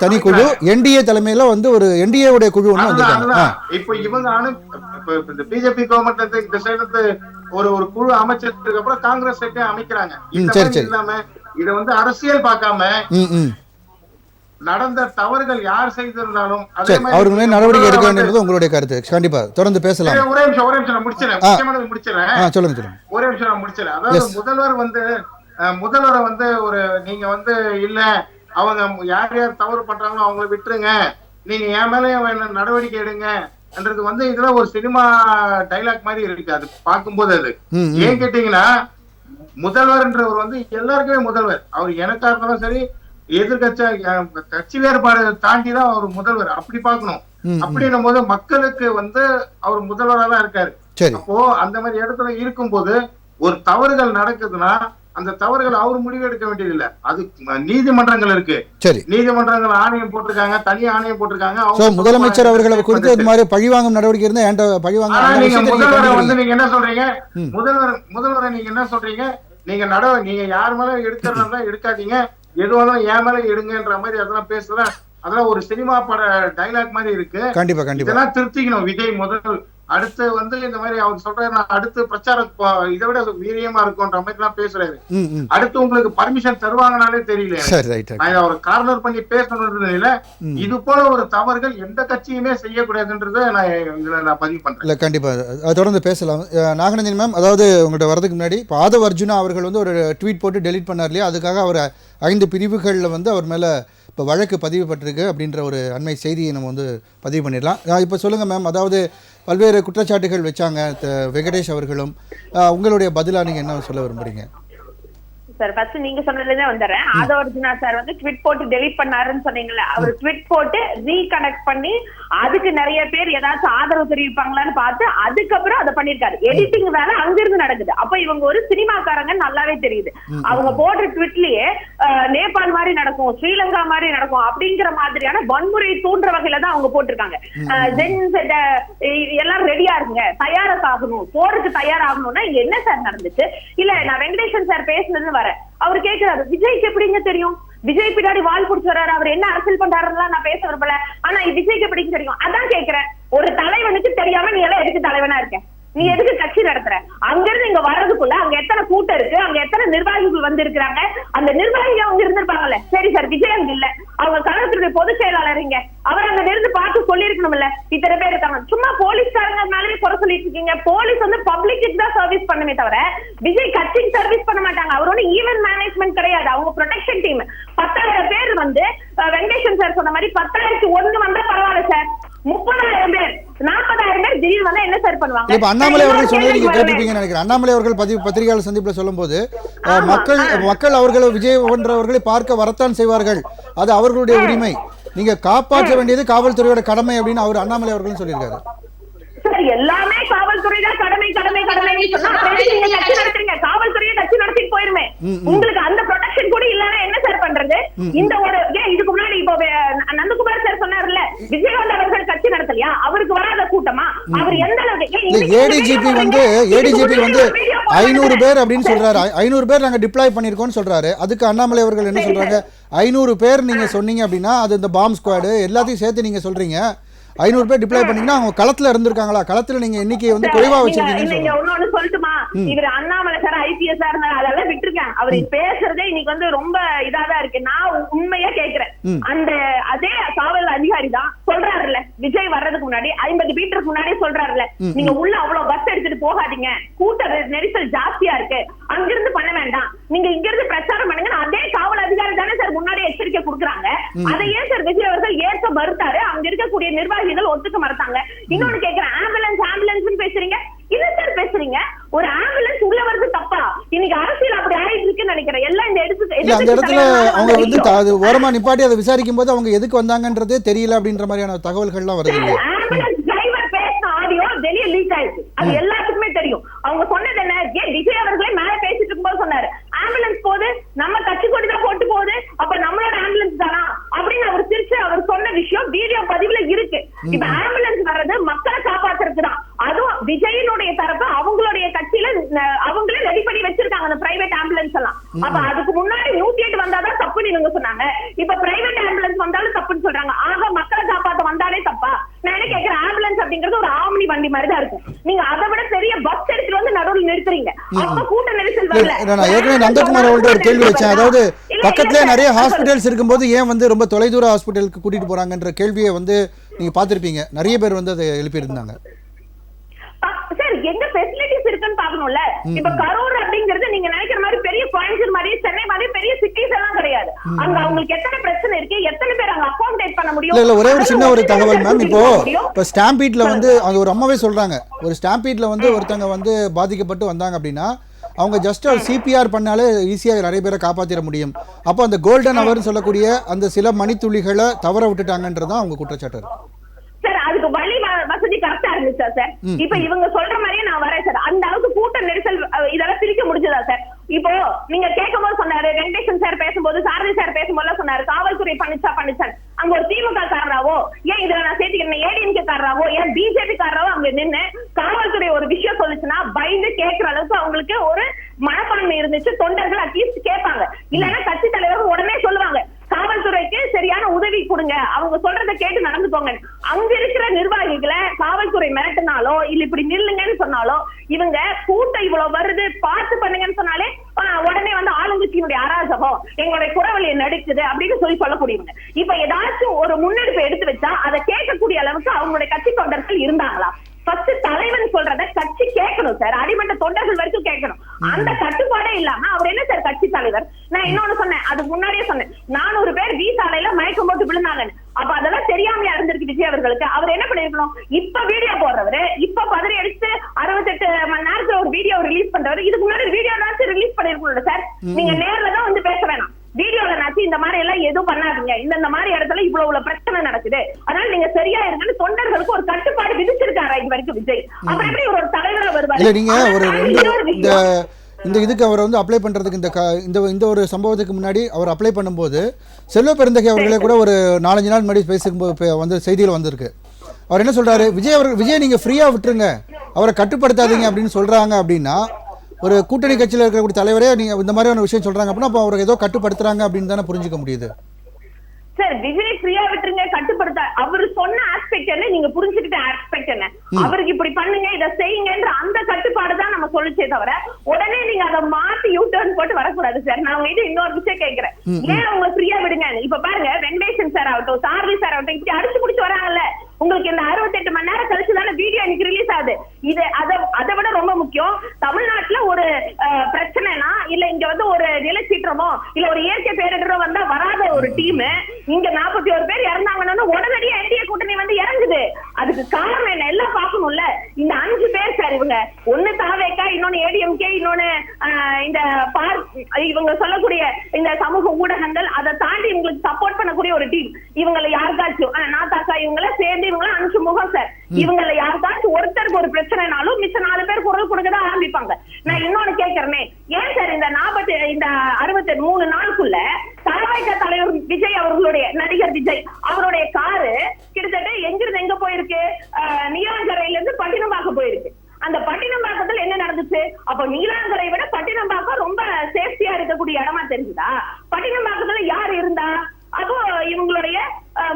தனி குழு என்டிஏ தலைமையில வந்து ஒரு என்டிஏ உடைய குழு ஒண்ணு வந்திருக்காங்க. இப்ப இவங்க இந்த பிஜேபி கவர்மெண்ட் இந்த சைடு ஒரு குழு அமைச்சதுக்கு அப்புறம் காங்கிரஸ் சைட்டே அமைக்கிறாங்க. இல்லாம இத வந்து அரசியல் பார்க்காம நடந்த தவறுகள் யார் செய்திருந்தாலும் அவருக்கு மேல் நடவடிக்கை எடுக்க வேண்டியது உங்களுடைய கருத்து. கண்டிப்பா தொடர்ந்து பேசலாம். ஒரே நிமிஷம் நான் முடிச்சிடறேன். சொல்லுங்க. ஒரே நிமிஷம் நான் முடிச்சிடறேன். அதாவது முதல்வரை வந்து நீங்க வந்து இல்ல அவங்க யார் யார் தவறு பண்றாங்களோ அவங்களை விட்டுருங்க, நீங்க என் மேல நடவடிக்கை எடுங்கன்றது வந்து இதெல்லாம் ஒரு சினிமா டைலாக் மாதிரி இருக்கு. அது பார்க்கும்போது அது ஏன் கேட்டீங்கன்னா, முதல்வர்ன்றவர் வந்து எல்லாருக்குமே முதல்வர். அவர் எனக்கா இருந்தாலும் சரி, கட்சி வேறுபாடு தாண்டிதான் அவர் முதல்வர். அப்படி பார்க்கணும். அப்படின்னும் போது மக்களுக்கு வந்து அவர் முதல்வராக தான் இருக்காரு. அப்போ அந்த மாதிரி இடத்துல இருக்கும்போது ஒரு தவறுகள் நடக்குதுன்னா அந்த தவறுகள் அவர் முடிவு எடுக்க வேண்டியது இல்ல. அது நீதிமன்றங்கள் இருக்கு. நீதிமன்றங்கள் ஆணையம் போட்டிருக்காங்க, தனி ஆணையம் போட்டிருக்காங்க. முதலமைச்சர் அவர்களை குறித்து இது மாதிரி பழிவாங்கும் நடவடிக்கை இருந்தா நீங்க முதல்வரை வந்து நீங்க என்ன சொல்றீங்க? முதல்வரை நீங்க என்ன சொல்றீங்க? நீங்க யார் மேல எடுக்கிறதா எடுக்காதீங்க, எதுவாலும் என் மேல எடுங்கன்ற மாதிரி அதெல்லாம் பேசுறதா, அதெல்லாம் ஒரு சினிமா பட டைலாக் மாதிரி இருக்கு. கண்டிப்பா கண்டிப்பா இதெல்லாம் திருத்திக்கணும் விஜய் முதல். அடுத்து வந்து இந்த மாதிரி அவர் சொல்றாரு, அடுத்து பிரச்சாரம் இதை விட வீரியமா இருக்கும்ன்ற மாதிரி எல்லாம் பேசுறாரு. அடுத்து உங்களுக்கு பர்மிஷன் தருவாங்கனாலே தெரியல. அவர் கார்னர் பண்ணி பேசணும்ன்றதுல இது போல ஒரு தவறுகள் எந்த கட்சியுமே செய்யக்கூடாதுன்றத நான் பதிவு பண்றேன். இல்ல கண்டிப்பா தொடர்ந்து பேசலாம். நாகநந்தினி மேம், அதாவது உங்கள்கிட்ட வரதுக்கு முன்னாடி ஆதவ் அர்ஜுனா அவர்கள் வந்து ஒரு ட்வீட் போட்டு டெலீட் பண்ணார் இல்லையா? அதுக்காக அவர் 5 பிரிவுகளில் வந்து அவர் மேல இப்போ வழக்கு பதிவுபட்டிருக்கு அப்படின்ற ஒரு அண்மை செய்தியை நம்ம வந்து பதிவு பண்ணிடலாம். இப்போ சொல்லுங்கள் மேம், அதாவது பல்வேறு குற்றச்சாட்டுகள் வச்சாங்க வெங்கடேஷ் அவர்களும். உங்களுடைய பதிலாக நீங்கள் என்ன சொல்ல விரும்புறீங்க? சார் ஃபர்ஸ்ட் நீங்க சொன்னதுல வந்துடுறேன். ஆதவ் அர்ஜுனா சார் வந்து ட்வீட் போட்டு டெலீட் பண்ணாருன்னு சொன்னீங்கல்ல, அவர் ட்வீட் போட்டு ரீகனெக்ட் பண்ணி அதுக்கு நிறைய பேர் ஏதாச்சும் ஆதரவு தெரிவிப்பாங்களான்னு பார்த்து அதுக்கப்புறம் அதை பண்ணிருக்காரு. எடிட்டிங் வேலை அங்கிருந்து நடக்குது. அப்ப இவங்க ஒரு சினிமாக்காரங்க நல்லாவே தெரியுது. அவங்க போடுற ட்வீட்லயே நேபாள் மாதிரி நடக்கும், ஸ்ரீலங்கா மாதிரி நடக்கும் அப்படிங்கிற மாதிரியான வன்முறை தூண்டுற வகையில தான் அவங்க போட்டிருக்காங்க. எல்லாரும் ரெடியா இருங்க, தயாராகணும், போறதுக்கு தயாராகணும்னா இங்க என்ன சார் நடந்துச்சு? இல்ல நான் வெங்கடேசன் சார் பேசுனது வரேன். அவர் கேட்கிறாரு, விஜய்க்கு எப்படிங்க தெரியும்? விஜய் பின்னாடி வால் புடிச்சு வர்றாரு, அவர் என்ன அரசியல் பண்றாருன்னா நான் பேச விரும்பல. ஆனா விஜய்க்கு எப்படின்னு தெரியும்? அதான் கேட்கிறேன். ஒரு தலைவனுக்கு தெரியாம நீ எல்லாம் எதுக்கு தலைவனா இருக்க? நீ எதுக்கு கட்சி நடத்துற? அங்க இருந்து இங்க வர்றதுக்குள்ள அங்க எத்தனை கூட்டம் இருக்கு, அங்க எத்தனை நிர்வாகிகள் வந்து இருக்கிறாங்க, அந்த நிர்வாகிகள் அவங்க இருந்திருப்பாங்கல்ல. சரி சார், விஜய் அங்க இல்ல, அவங்க கழகத்துடைய பொதுச் செயலாளர் இங்க, அவர் அங்க இருந்து பார்த்து சொல்லி இருக்கணும்ல, இத்தனை பேர் இருக்காங்க. சும்மா போலீஸ்காரங்கனாலே குறை சொல்லிட்டு இருக்கீங்க. போலீஸ் வந்து பப்ளிக்கு தான் சர்வீஸ் பண்ணுமே தவிர விஜய் கட்சிக்கு சர்வீஸ் பண்ண மாட்டாங்க. அவர் ஒண்ணு ஈவென்ட் மேனேஜ்மெண்ட் கிடையாது, அவங்க ப்ரொடெக்ஷன் டீம். 10,000 பேர் வந்து வெங்கடேசன் சார் சொன்ன மாதிரி 10,001 வந்தா பரவாயில்ல சார். 30,000 பேர் 40,000 பேர் திடீர்னு வந்தா என்ன சார் பண்ணுவாங்க? இப்ப அண்ணாமலை அவர்கள் சொன்னதை நீங்க கேட்டிருப்பீங்கன்னு நினைக்கிறேன். அண்ணாமலை அவர்கள் பத்திரிகையாளர் சந்திப்புல சொல்லும் போது மக்கள் அவர்களை விஜய் போன்றவர்களை பார்க்க வரத்தான் செய்வார்கள், அது அவர்களுடைய உரிமை, நீங்க காப்பாற்ற வேண்டியது காவல்துறையோட கடமை அப்படின்னு அவர் அண்ணாமலை அவர்களும் சொல்லியிருக்காரு. சார் எல்லாமே காவல்துறை தான் கடமை கடமை கடமைன்னு சொன்னா நீங்க கட்சி நடத்துறீங்க, காவல்துறையை கட்சி நடத்திட்டு போயிருமே. உங்களுக்கு அந்த ப்ரொடெக்ஷன் கூட இல்லன்னா என்ன சார் பண்றது? இந்த ஒரு இதுக்கு முன்னாடி இப்போ நந்தகுமார் சார் சொன்னார்ல, விஜயகாந்த் அவர்கள் கட்சி நடத்தலையா? அவருக்கு வராத கூட்டமா? அவர் எந்த அளவுக்கு ஏடிஜிபி வந்து 500 பேர் அப்படின்னு சொல்றாரு, 500 பேர் நாங்க டிப்ளாய் பண்ணிருக்கோம்னு சொல்றாரு. அதுக்கு அண்ணாமலை அவர்கள் என்ன சொல்றாங்க, 500 பேர் நீங்க சொன்னீங்க அப்படின்னா அது இந்த பாம்பு ஸ்குவாடு எல்லாத்தையும் சேர்த்து நீங்க சொல்றீங்க, 500 பேர் டிப்ளாய் பண்ணீங்கன்னா அவங்க களத்துல இருந்திருக்காங்களா? களத்துல நீங்க எண்ணிக்கையை வந்து குறைவா வச்சிருக்கீங்கன்னு ஒண்ணு சொல்லட்டுமா? இவர் அண்ணாமலை சார் ஐபிஎஸ் இருந்தாரு, அதெல்லாம் விட்டுருக்கேன். அவர் பேசுறதே இன்னைக்கு வந்து ரொம்ப இதாதான் இருக்கு. நான் உண்மையா கேக்குறேன், அந்த அதே காவல் அதிகாரி தான் சொல்றாருல்ல, விஜய் வர்றதுக்கு முன்னாடி 50 மீட்டருக்கு முன்னாடி சொல்றாருல்ல, நீங்க உள்ள அவ்வளவு பஸ் எடுத்துட்டு போகாதீங்க, கூட்ட நெரிசல் ஜாஸ்தியா இருக்கு, அங்கிருந்து பண்ண வேண்டாம், நீங்க இங்க இருந்து பிரச்சாரம் பண்ணுங்க. அதே காவல் அதிகாரி தானே சார் முன்னாடி எச்சரிக்கை கொடுக்குறாங்க. அதை ஏன் சார் விஜய் அவர்கள் ஏற்க மறுத்தாரு? அங்க இருக்கக்கூடிய நிர்வாகிகள் ஒத்துக்க மறுத்தாங்க. இன்னொன்னு கேக்குறேன், ஆம்புலன்ஸ் பேசுறீங்க, இல்ல சார் பேசுறீங்க, ஒரு ஆம்புலன்ஸ் உள்ள வருது தப்பா? இன்னைக்கு அரசியல் அப்படி ஆயிட்டு இருக்குன்னு நினைக்கிறேன். எல்லாம் இந்த அந்த இடத்துல அவங்க வந்து அது ஓரமா நிப்பாட்டி அதை விசாரிக்கும் போது அவங்க எதுக்கு வந்தாங்கன்றதே தெரியல அப்படின்ற மாதிரியான தகவல்கள்லாம் வருது. ஆம்புலன்ஸ் டிரைவர் பேசின ஆடியோ வெளியே லீக் ஆயிடுச்சு, அது எல்லாத்துக்குமே தெரியும். அவங்க சொன்னது என்ன, விஜய் அவர்களே மேல பேசிட்டு இருக்கும்போது சொன்னாரு, ஆம்புலன்ஸ் போகுது, நம்ம கட்சி கொடி தான் போட்டு போகுது, அப்ப நம்மளோட ஆம்புலன்ஸ் தானா அப்படின்னு அவர் சிரிச்சு அவர் சொன்ன விஷயம் வீடியோ பதிவுல இருக்கு. இப்ப ஆம்புலன்ஸ் வர்றது மக்களை காப்பாத்துறதுக்கு தான். அதுவும் விஜயனுடைய தரப்பு அவங்களுடைய கட்சியில அவங்களே ரெடி பண்ணி வச்சிருக்காங்க அந்த பிரைவேட் ஆம்புலன்ஸ் எல்லாம். அப்ப அதுக்கு முன்னாடி 108 வந்தாதான் தப்புன்னு இவங்க சொன்னாங்க, இப்ப பிரைவேட் ஆம்புலன்ஸ் வந்தாலும் தப்புன்னு சொல்றாங்க. ஆக மக்களை காப்பாத்த வந்தாலே தப்பா? நான் என்ன கேட்கிறேன், ஆம்புலன்ஸ் அப்படிங்கிறது ஒரு ஆம்னி வண்டி மாதிரி தான் இருக்கும். நீங்க அதை விட பெரிய பஸ் எடுத்துட்டு வந்து நடுவில் நிறுத்துறீங்க, அப்ப கூட்ட நெரிசல் வரல. நான் ஏற்கனவே நந்தகுமார் அவர்கள்ட்ட ஒரு கேள்வி வச்சேன், அதாவது பக்கத்திலே நிறைய ஹாஸ்பிட்டல்ஸ் இருக்கும்போது ஏன் வந்து ரொம்ப தொலைதூர ஹாஸ்பிட்டலுக்கு கூட்டிட்டு போறாங்கன்ற கேள்வியை வந்து நீங்க பாத்திருப்பீங்க, நிறைய பேர் வந்து அதை எழுப்பி இருந்தாங்க. சார் எங்க ஃபெசிலிட்டிஸ் இருக்குன்னு பாக்கணும்ல. இப்ப கரூர் அப்படிங்கிறது நீங்க நினைக்கிற மாதிரி பெரிய கோயம்புத்தூர் மாதிரி சென்னை மாதிரி பெரிய சிட்டிஸ் எல்லாம் கிடையாது. அங்க அவங்களுக்கு எத்தனை பிரச்சனை இருக்கு, எத்தனை பேர் அங்க அகாமடேட் பண்ண முடியும்? இல்ல ஒரே ஒரு சின்ன ஒரு தகவல் மேம். இப்போ ஸ்டாம்பீட்ல வந்து அது ஒரு அம்மாவே சொல்றாங்க, ஒரு ஸ்டாம்பீட்ல வந்து ஒருத்தங்க வந்து பாதிக்கப்பட்டு வந்தாங்க அப்படின்னா அவங்க ஜஸ்ட் சிபிஆர் பண்ணாலே ஈஸியாக நிறைய பேரை காப்பாற்றிட முடியும். அப்போ அந்த கோல்டன் அவர்னு சொல்லக்கூடிய அந்த சில மணித்துளிகளை தவற விட்டுட்டாங்கன்றதான் அவங்க குற்றச்சாட்டு இருக்கு. சார் அதுக்கு வழி வசதி கரெக்டா இருந்துச்சா சார்? இப்ப இவங்க சொல்ற மாதிரியே நான் வரேன் சார். அந்த அளவுக்கு கூட்ட நெரிசல் இதெல்லாம் பிரிக்க முடிஞ்சதா சார்? இப்போ நீங்க கேட்கும் போது சொன்னாரு, வெங்கடேசன் சார் பேசும்போது, சாரதி சார் பேசும்போது சொன்னாரு காவல்துறை பண்ணிச்சான். அங்க ஒரு திமுக காரராவோ, ஏன் இதுல நான் சேர்த்துக்கிறேன் ஏடிஎம்கே காரராவோ, ஏன் பிஜேபி காரராவோ அங்க நின்று காவல்துறை ஒரு விஷயம் சொல்லுச்சுன்னா பயந்து கேட்கிற அளவுக்கு அவங்களுக்கு ஒரு மனப்பான்மை இருந்துச்சு. தொண்டர்கள் அட்லீஸ்ட் கேட்பாங்க. இல்லன்னா கட்சி தலைவர் உடனே சொல்லுவாங்க காவல்துறைக்கு சரியான உதவி கொடுங்க, அவங்க சொல்றத கேட்டு நடந்துக்கோங்க. அங்க இருக்கிற நிர்வாகிகளை காவல்துறை மிரட்டினாலோ இல்ல இப்படி நில்லுங்கன்னு சொன்னாலோ, இவங்க கூட்டம் இவ்வளவு வருது பார்த்து பண்ணுங்கன்னு சொன்னாலே உடனே வந்து ஆளுங்கட்சியினுடைய அராஜகம் எங்களுடைய குறவழியை நடிக்குது அப்படின்னு சொல்லக்கூடியவங்க. இப்ப ஏதாச்சும் ஒரு முன்னெடுப்பை எடுத்து வச்சா அதை கேட்கக்கூடிய அளவுக்கு அவங்களுடைய கட்சி தொண்டர்கள் இருந்தாங்களா? ஃபர்ஸ்ட் தலைவன் சொல்றத கட்சி கேட்கணும் சார், அடிமட்ட தொண்டர்கள் வரைக்கும் கேட்கணும். அந்த கட்டுப்பாடே இல்லாம அவர் என்ன சார் கட்சி தலைவர்? நான் இன்னொன்னு சொன்னேன், அதுக்கு முன்னாடியே சொன்னேன், 400 பேர் வீசாலையில மயக்கம் போட்டு விழுந்தாங்கன்னு. அப்ப அதெல்லாம் தெரியாமையா இருந்திருக்கு விஜய் அவர்களுக்கு. அவர் என்ன பண்ணிருக்கணும், இப்ப வீடியோ போடுறவரு, இப்ப பதறி அடிச்சு 68 மணி நேரத்துல ஒரு வீடியோ ரிலீஸ் பண்றவரு, இதுக்கு முன்னாடி வீடியோ ரிலீஸ் பண்ணிருக்கணும் சார். நீங்க நேர்ல தான் வந்து பேச வேணாம், வீடியோல நாச்சு இந்த மாதிரி எல்லாம் எதுவும் பண்ணாதீங்க, இந்த மாதிரி இடத்துல இவ்வளவு பிரச்சனை நடக்குது, அதனால நீங்க சரியா இருக்குன்னு தொண்டர்களுக்கு ஒரு கட்டுப்பாடு விதிச்சிருக்காரு இது வரைக்கும் விஜய். அப்புறம் எப்படி ஒரு தலைவரா வருவாரு? நீங்க ஒரு இந்த இதுக்கு அவர் வந்து அப்ளை பண்ணுறதுக்கு இந்த ஒரு சம்பவத்துக்கு முன்னாடி அவர் அப்ளை பண்ணும்போது செல்வ பெருந்தகை அவர்களே கூட ஒரு 4-5 நாள் முன்னாடி பேசும்போது வந்து செய்தியில் வந்திருக்கு. அவர் என்ன சொல்கிறாரு, விஜய் நீங்கள் ஃப்ரீயாக விட்டுருங்க, அவரை கட்டுப்படுத்தாதீங்க அப்படின்னு சொல்கிறாங்க. அப்படின்னா ஒரு கூட்டணி கட்சியில் இருக்கக்கூடிய தலைவரே நீங்கள் இந்த மாதிரியான விஷயம் சொல்கிறாங்க அப்படின்னா அப்போ அவரை ஏதோ கட்டுப்படுத்துறாங்க அப்படின்னு தானே புரிஞ்சுக்க முடியுது. சார் விஜய் ஃப்ரீயா விட்டுருங்க, கட்டுப்படுத்த அவர் சொன்ன ஆஸ்பெக்ட் என்ன, நீங்க புரிஞ்சுக்கிட்ட ஆஸ்பெக்ட் என்ன, அவருக்கு இப்படி பண்ணுங்க இதை செய்யுங்கன்ற அந்த கட்டுப்பாடு தான் நம்ம சொல்லிச்சே தவிர உடனே நீங்க அதை மாத்தி யூட்டர்ன் போட்டு வரக்கூடாது சார். நான் இது இன்னொரு விஷயம் கேட்கிறேன், ஏன் அவங்க ஃப்ரீயா விடுங்க? இப்ப பாருங்க வெங்கடேசன் சார் ஆகட்டும், சாரதி சார் ஆகட்டும், இப்படி அடிச்சு பிடிச்சு வராங்கல்ல, உங்களுக்கு இந்த 68 மணி நேரம் கழிச்சு தானே வீடியோ இன்னைக்கு ரிலீஸ் ஆகுது. இது அதை விட ரொம்ப முக்கியம், தமிழ்நாட்டுல ஒரு பிரச்சனைனா இல்ல இங்க வந்து ஒரு நிலச்சீற்றமோ இல்ல ஒரு இயற்கை பேரிடரோ வந்தா வராத ஒரு டீம் இங்க 41 பேர் இறந்தாங்கன்னு உடனடியா என்டிஏ கூட்டணி வந்து இறங்குது. அதுக்கு காரணம் என்ன எல்லாம் பார்க்கணும்ல. இந்த 5 பேர் சார், இவங்க ஒண்ணு தாவேக்கா, இன்னொன்னு ஏடிஎம்கே, இன்னொன்னு இந்த இவங்க சொல்லக்கூடிய இந்த சமூக ஊடகங்கள், அதை தாண்டி இவங்களுக்கு சப்போர்ட் பண்ணக்கூடிய ஒரு டீம். இவங்களை யாருக்காச்சும் நாத்தாக்கா இவங்கள சேர்ந்து இவங்க 5 முகம் சார், இவங்கள யாருக்காச்சும் ஒருத்தருக்கு ஒரு பிரச்சனைனாலும் மிச்ச 4 பேர் குரல் கொடுக்கதான் ஆரம்பிப்பாங்க. நான் இன்னொன்னு கேட்கிறேனே, ஏன் சார் இந்த 63 நாளுக்குள்ள தாவேக்கா தலைவர் விஜய் அவர்களுடைய நடிகர் விஜய் அவருடைய காரு கிட்டத்தட்ட எங்கிருந்து எங்க போயிருக்கு, நீலாங்கரையில இருந்து பட்டினம்பாக்கம் போயிருக்கு. அந்த பட்டினம்பாக்கத்துல என்ன நடந்துச்சு? அப்ப நீலாங்கரை விட பட்டினம்பாக்கம் ரொம்ப சேஃப்டியா இருக்கக்கூடிய இடமா தெரிஞ்சுதா? பட்டினம்பாக்கத்துல யார் இருந்தா? அப்போ இவங்களுடைய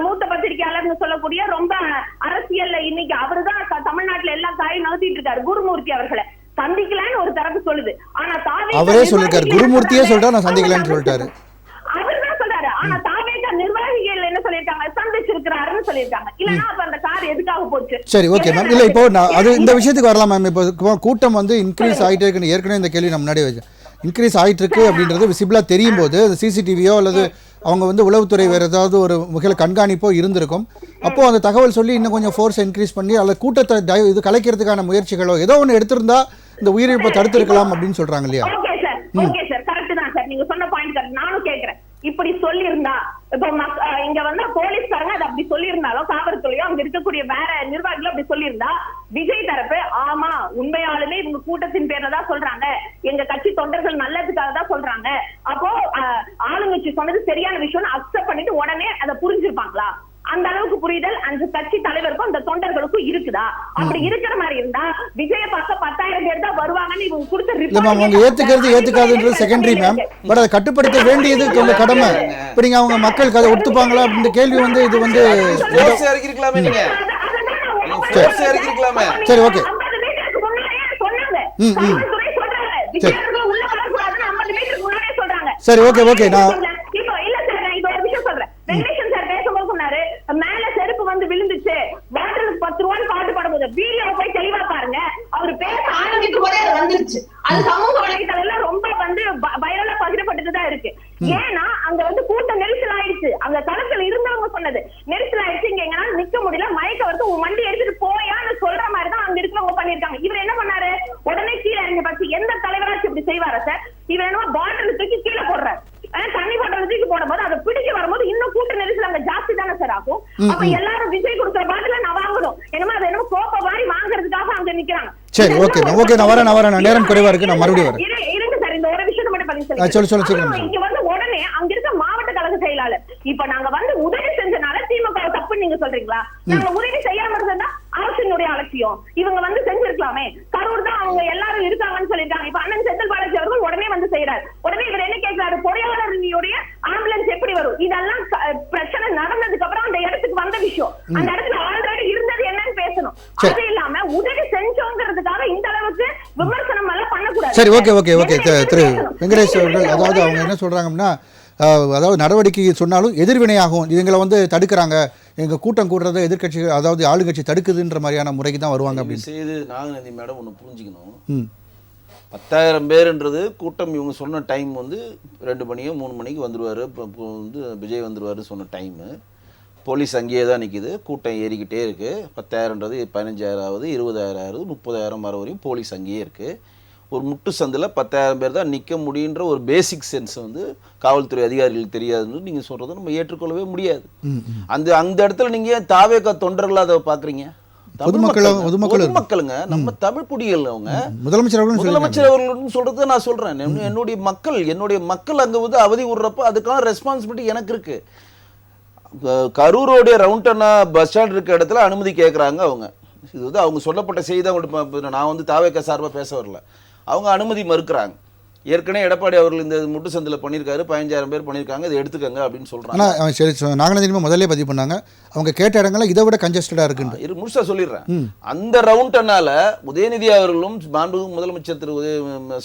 மூத்த பத்திரிகையாளர்னு சொல்லக்கூடிய ரொம்ப அரசியல்ல இன்னைக்கு அவருதான் தமிழ்நாட்டுல எல்லா காயும் நகர்த்திட்டு இருக்காரு, குருமூர்த்தி அவர்களை சந்திக்கலான்னு ஒரு தரப்பு சொல்லுது. ஆனா அவரே சொல்லிருக்காரு, குருமூர்த்தியே சொல்லிட்டா நான் சந்திக்கலான்னு சொல்லிட்டாரு, அவர்தான் சொல்றாரு. ஆனா தாவேகா நிர்வாகிகள் என்ன சொல்லிருக்காங்க, சந்திச்சிருக்கிறாருன்னு சொல்லிருக்காங்க. இல்லன்னா அப்ப அந்த கார் எதுக்காக போச்சு? சரி ஓகே மேம். இல்ல இப்போ அது இந்த விஷயத்துக்கு வரலாம் மேம். இப்போ கூட்டம் வந்து இன்க்ரீஸ் ஆகிட்டே இருக்குன்னு ஏற்கனவே இந்த கேள்வி நான் முன்னாடி வச்சேன். இன்க்ரீஸ் ஆகிட்டு இருக்கு அப்படின்றது விசிபிளாக தெரியும் போது அது சிசிடிவியோ அல்லது அவங்க வந்து உளவுத்துறை வேறு ஏதாவது ஒரு மிக கண்காணிப்போ இருந்திருக்கும். அப்போது அந்த தகவல் சொல்லி இன்னும் கொஞ்சம் ஃபோர்ஸை இன்க்ரீஸ் பண்ணி அல்லது கூட்டத்தை இது கலைக்கிறதுக்கான முயற்சிகளோ ஏதோ ஒன்று எடுத்திருந்தா இந்த உயிரிழப்பை தடுத்திருக்கலாம் அப்படின்னு சொல்றாங்க இல்லையா? ஓகே சார், கரெக்ட் தான் சார், நீங்க சொன்ன பாயிண்ட் கரெக்ட். நானும் கேட்கிறேன், இப்படி சொல்லியிருந்தா இப்போ இங்க வந்து போலீஸ்காரங்க அது அப்படி சொல்லியிருந்தாலும் காவல்துறையோ அங்க இருக்கக்கூடிய வேற நிர்வாகிகளும் அப்படி சொல்லியிருந்தா விஜய் தரப்பு ஆமா உண்மையாலுமே இவங்க கூட்டத்தின் பேர்ல தான் சொல்றாங்க, எங்க கட்சி தொண்டர்கள் நல்லதுக்காக தான் சொல்றாங்க, அப்போ ஆளுங்கட்சி சொன்னது சரியான விஷயம் அக்செப்ட் பண்ணிட்டு உடனே அதை புரிஞ்சிருப்பாங்களா? அந்த அளவுக்கு புரிதல் அந்த கட்சி தலைவருக்கும் அந்த தொண்டர்களுக்கும் இருக்குதா? அப்படி இருக்கிற மாதிரி இருந்தா விஜய பார்க்க 10,000 பேர் தான் வருவாங்கன்னு இவங்க கொடுத்த ரிப்போர்ட் ஏத்துக்காதுன்றது செகண்டரி மேம். பட் அதை கட்டுப்படுத்த வேண்டியது உங்க கடமை. இப்ப நீங்க அவங்க மக்கள் அதை ஒத்துப்பாங்களா அப்படின்ற கேள்வி வந்து இது வந்து சரி ஓகே சரி ஓகே ஓகே நான் வெங்கடேசன் சார் பேசும்போது சொன்னாரு மேல செருப்பு வந்து விழுந்துச்சு, வாட்டருக்கு 10 ரூபான்னு பாட்டு பாடும்போது வீடியோ போய் தெளிவா பாருங்க. அவர் அது சமூக வலைதளங்கள்ல ரொம்ப வந்து வைரலா பகிரப்பட்டுதான் இருக்கு. ஏன்னா அங்க வந்து கூட்ட நெரிசல் ஆயிடுச்சு. அங்க களத்துல இருந்தவங்க சொன்னது நெரிசல் ஆயிடுச்சு, இங்க எங்கனால நிக்க முடியல, மயக்க வருது, உன் வண்டி எடுத்துட்டு போயான்னு சொல்ற மாதிரி தான் அங்க இருக்கிறவங்க பண்ணிருக்காங்க. இவர் என்ன பண்ணாரு, உடனே கீழே இறங்கி பார்த்து எந்த தலைவராச்சும் இப்படி செய்வாரா சார்? இவர் என்னவோ பாட்டில் தூக்கி கீழே போடுறாரு. தண்ணி பாட்டில் தூக்கி போடும் போது அதை பிடிக்க வரும்போது இன்னும் கூட்ட நெரிசல் அங்க ஜாஸ்தி தானே சார் ஆகும். அப்ப எல்லாரும் விஜய் கொடுக்குற பாட்டில நான் வாங்கணும், என்னமோ அதை என்னமோ கோப்ப மாதிரி வாங்குறதுக்காக அங்க நிக்கிறாங்க. சரி, ஓகே நான் வரேன், நேரம் குறைவா இருக்கு, நான் மறுபடியும் வரேன். இருங்க சார், இந்த ஒரு விஷயம் மட்டும் பதில் சொல்லுங்க. இங்க வந்து உடனே அங்க இருக்க மாவட்ட கழக செயலாளர் இப்ப நாங்க வந்து உதவி செஞ்சனால திமுக தப்புன்னு நீங்க சொல்றீங்களா? நாங்க உதவி செய்யாம இருந்தா அரசினுடைய அலட்சியம். இவங்க வந்து செஞ்சிருக்கலாமே. கரூர் தான் அவங்க எல்லாரும் இருக்காங்கன்னு சொல்லிருக்காங்க. இப்ப அண்ணன் செந்தில் பாலாஜி அவர்கள் உடனே வந்து செய்யறாரு. உடனே இவர் என்ன கேட்கிறாரு, பொறியாளர்களுடைய ஆம்புலன்ஸ் எப்படி வரும்? இதெல்லாம் பிரச்சனை நடந்ததுக்கு அப்புறம் அந்த இடத்துக்கு வந்த விஷயம். அந்த இடத்துல ஆல்ரெடி இருந்தது என்னன்னு பேசணும். அது இல்லாம உதவி செஞ்சோங்கிறதுக்காக இந்த அளவுக்கு விமர்சனம் எல்லாம் பண்ணக்கூடாது. சரி, ஓகே திரு வெங்கடேஷ் அவர்கள், அதாவது அவங்க என்ன சொல்றாங்கன்னா, அதாவது நடவடிக்கை சொன்னாலும் எதிர்வினையாகும், இவங்களை வந்து தடுக்கிறாங்க, எங்க கூட்டம் கூடுறத எதிர்கட்சிகள் அதாவது ஆளுங்கட்சி தடுக்குதுன்ற மாதிரியான முறைக்கு தான் வருவாங்க அப்படின்னு செய்து. நாகநந்தி மேடம் ஒன்று புரிஞ்சுக்கணும். 10,000 பேருன்றது கூட்டம். இவங்க சொன்ன டைம் வந்து 2 மணியோ 3 மணிக்கு வந்துடுவார். இப்போ வந்து விஜய் வந்துடுவார் சொன்ன டைமு. போலீஸ் அங்கேயே தான் நிற்கிது, கூட்டம் ஏறிக்கிட்டே இருக்குது. 10,000ன்றது 15,000 ஆகுது, 20,000 ஆகுது, 30,000 வர வரையும் போலீஸ் அங்கேயே இருக்குது. ஒரு முட்டு சந்தில் 10,000 பேர் தான் நிற்க முடியுன்ற ஒரு பேசிக் சென்ஸ் வந்து காவல்துறை அதிகாரிகளுக்கு தெரியாதுன்னு நீங்கள் சொல்கிறத நம்ம ஏற்றுக்கொள்ளவே முடியாது. அந்த இடத்துல நீங்கள் தாவேகா தொண்டர்களாக அதை பார்க்குறீங்க. பொதுமக்களுங்க, நம்ம தமிழ் குடிகள். அவங்க முதலமைச்சர் அவர்கள் சொல்றது நான் சொல்றேன். என்னுடைய மக்கள் அங்க வந்து அவதி விடுறப்ப அதுக்கான ரெஸ்பான்சிபிலிட்டி எனக்கு இருக்கு. கரூரோடைய ரவுண்டனா பஸ் ஸ்டாண்ட் இருக்க இடத்துல அனுமதி கேட்குறாங்க அவங்க. இது வந்து அவங்க சொல்லப்பட்ட செய்தி. நான் வந்து தாவேகா சார்பாக பேச வரல. அவங்க அனுமதி மறுக்கிறாங்க. ஏற்கனவே எடப்பாடி அவர்கள் இந்த முட்டு சந்தில் பண்ணியிருக்காரு, 15,000 பேர் பண்ணியிருக்காங்க, இதை எடுத்துக்கங்க அப்படின்னு சொல்றாங்க. சரி, நாகநந்தினிமா முதல்ல பதிவு பண்ணாங்க, அவங்க கேட்ட இடங்கள்ல இதை விட கன்ஜஸ்டடா இருக்கு. முழுசா சொல்லிடுறேன். அந்த ரவுண்டனால உதயநிதி அவர்களும் மாண்புமிகு முதலமைச்சர் திரு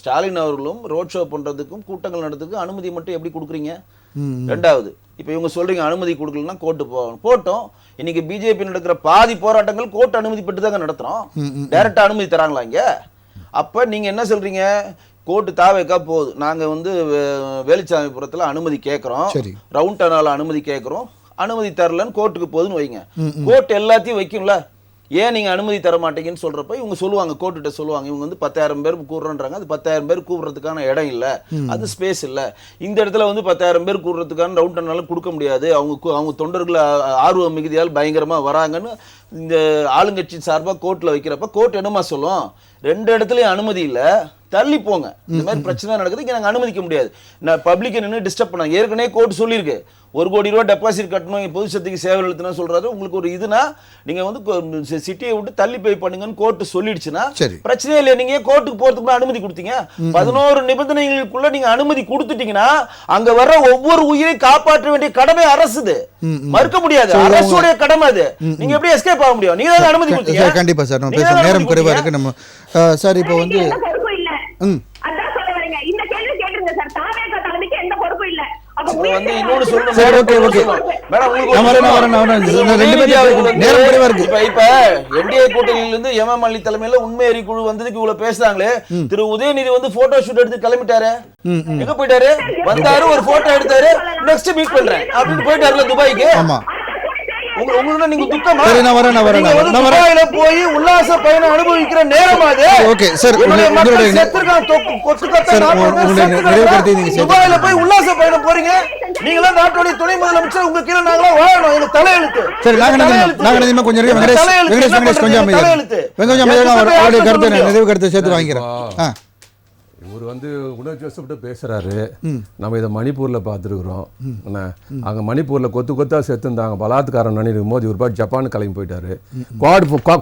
ஸ்டாலின் அவர்களும் ரோட் ஷோ பண்றதுக்கும் கூட்டங்கள் நடத்துக்கும் அனுமதி மட்டும் எப்படி கொடுக்குறீங்க? ரெண்டாவது, இப்ப இவங்க சொல்றீங்க அனுமதி கொடுக்கலன்னா கோர்ட்டு போட்டோம். இன்னைக்கு பிஜேபி நடக்கிற பாதி போராட்டங்கள் கோர்ட் அனுமதி பெற்று தாங்க நடத்துறோம். டைரக்டா அனுமதி தராங்களா இங்க? அப்ப நீங்க என்ன சொல்றீங்க, கோர்ட்டு தாவேக்கா போகுது, நாங்க வந்து வேலுச்சாமிபுரத்துல அனுமதி கேட்கிறோம், ரவுண்டனால அனுமதி கேட்கிறோம், அனுமதி தரலன்னு கோர்ட்டுக்கு போகுதுன்னு வைங்க. கோர்ட் எல்லாத்தையும் வைக்கும்ல, ஏன் நீங்க அனுமதி தர மாட்டீங்கன்னு சொல்றப்ப இவங்க சொல்லுவாங்க, கோர்ட்டுகிட்ட சொல்லுவாங்க, இவங்க வந்து 10,000 பேர் கூடுறன்றாங்க, அது 10,000 பேர் கூடுறதுக்கான இடம் இல்ல, அது ஸ்பேஸ் இல்ல, இந்த இடத்துல வந்து 10,000 பேர் கூடுறதுக்கான ரவுண்டனால கொடுக்க முடியாது, அவங்க தொண்டர்கள் ஆர்வ மிகுதியால் பயங்கரமா வராங்கன்னு இந்த ஆளுங்கட்சி சார்பா கோர்ட்ல வைக்கிறப்ப கோர்ட் என்னமா சொல்லும், 2 இடத்துலயும் அனுமதி இல்ல, தள்ளி போங்க, இந்த மாதிரி பிரச்சனை நடக்குது, இங்க நாங்க அனுமதிக்க முடியாது, நான் பப்ளிக் நின்று டிஸ்டர்ப் பண்ணாங்க. ஏற்கனவே கோர்ட் சொல்லியிருக்கு 1 கோடி ரூபாய் டெபாசிட் கட்டணும், பொது சக்திக்கு சேவை அளித்தனா சொல்றாரு. உங்களுக்கு ஒரு இதுனா நீங்க வந்து சிட்டியை விட்டு தள்ளி போய் பண்ணுங்கன்னு கோர்ட் சொல்லிடுச்சுன்னா பிரச்சனையே இல்லை. நீங்க கோர்ட்டுக்கு போறதுக்கு அனுமதி கொடுத்தீங்க. 11 நிபந்தனைகளுக்குள்ள நீங்க அனுமதி கொடுத்துட்டீங்கன்னா அங்க வர்ற ஒவ்வொரு உயிரையும் காப்பாற்ற வேண்டிய கடமை அரசுது, மறுக்க முடியாது, அரசுடைய கடமை அது. நீங்க எப்படி எஸ்கேப் ஆக முடியும்? நீங்க தான் அனுமதி கொடுத்தீங்க. கண்டிப்பா சார், நம்ம பேச நேரம் குறைவா இருக்கு. நம்ம சார் இப்போ வந்து அதான் சொல்ல வரீங்க, இந்த கேள்வி கேட்டுருங்க சார், தாவேகா தலைமைக்கு எந்த பொறுப்பும் இல்ல. வந்து இன்னொரு சொல்றேன். இப்ப என்டிஏ கூட்டணியிலிருந்து எம்எம்எல்ஏ தலைமையில உண்மை அறிக்கை குழு வந்ததுக்கு இவ்வளவு பேசுறாங்களே, திரு உதயநிதி வந்து போட்டோ ஷூட் எடுத்து கிளம்பிட்டாரு. எங்க போயிட்டாரு? வந்தாரு, ஒரு போட்டோ எடுத்தாரு, நெக்ஸ்ட் மீட் பண்றேன் அப்படின்னு போயிட்டாருல துபாய்க்கு. உங்களுக்கு நீங்க துக்கமா? துபாயில போய் உல்லாச பயணம் அனுபவிக்கிற நேரம் அது. ஓகே சார், துபாயில போய் உல்லாச பயணம் போறீங்க. நீங்களா நாட்டுடைய துணை முதலமைச்சர், உங்க கீழே நாங்களா வாழணும். எங்க தலையெழுத்து. சரி, நாகநந்திமா கொஞ்சம் நிறைவு கருத்தை சேர்த்து வாங்கிக்கிறேன். இவர் வந்து உணர்ச்சி வசப்பட்டு பேசுறாரு. நம்ம இதை மணிப்பூர்ல பார்த்துருக்குறோம். அங்க மணிப்பூர்ல கொத்தா செத்துருந்தாங்க, பலாத்காரம் பண்ணிருக்கும் போது இவர் பாட்டு ஜப்பான் கிளம்பி போயிட்டாரு.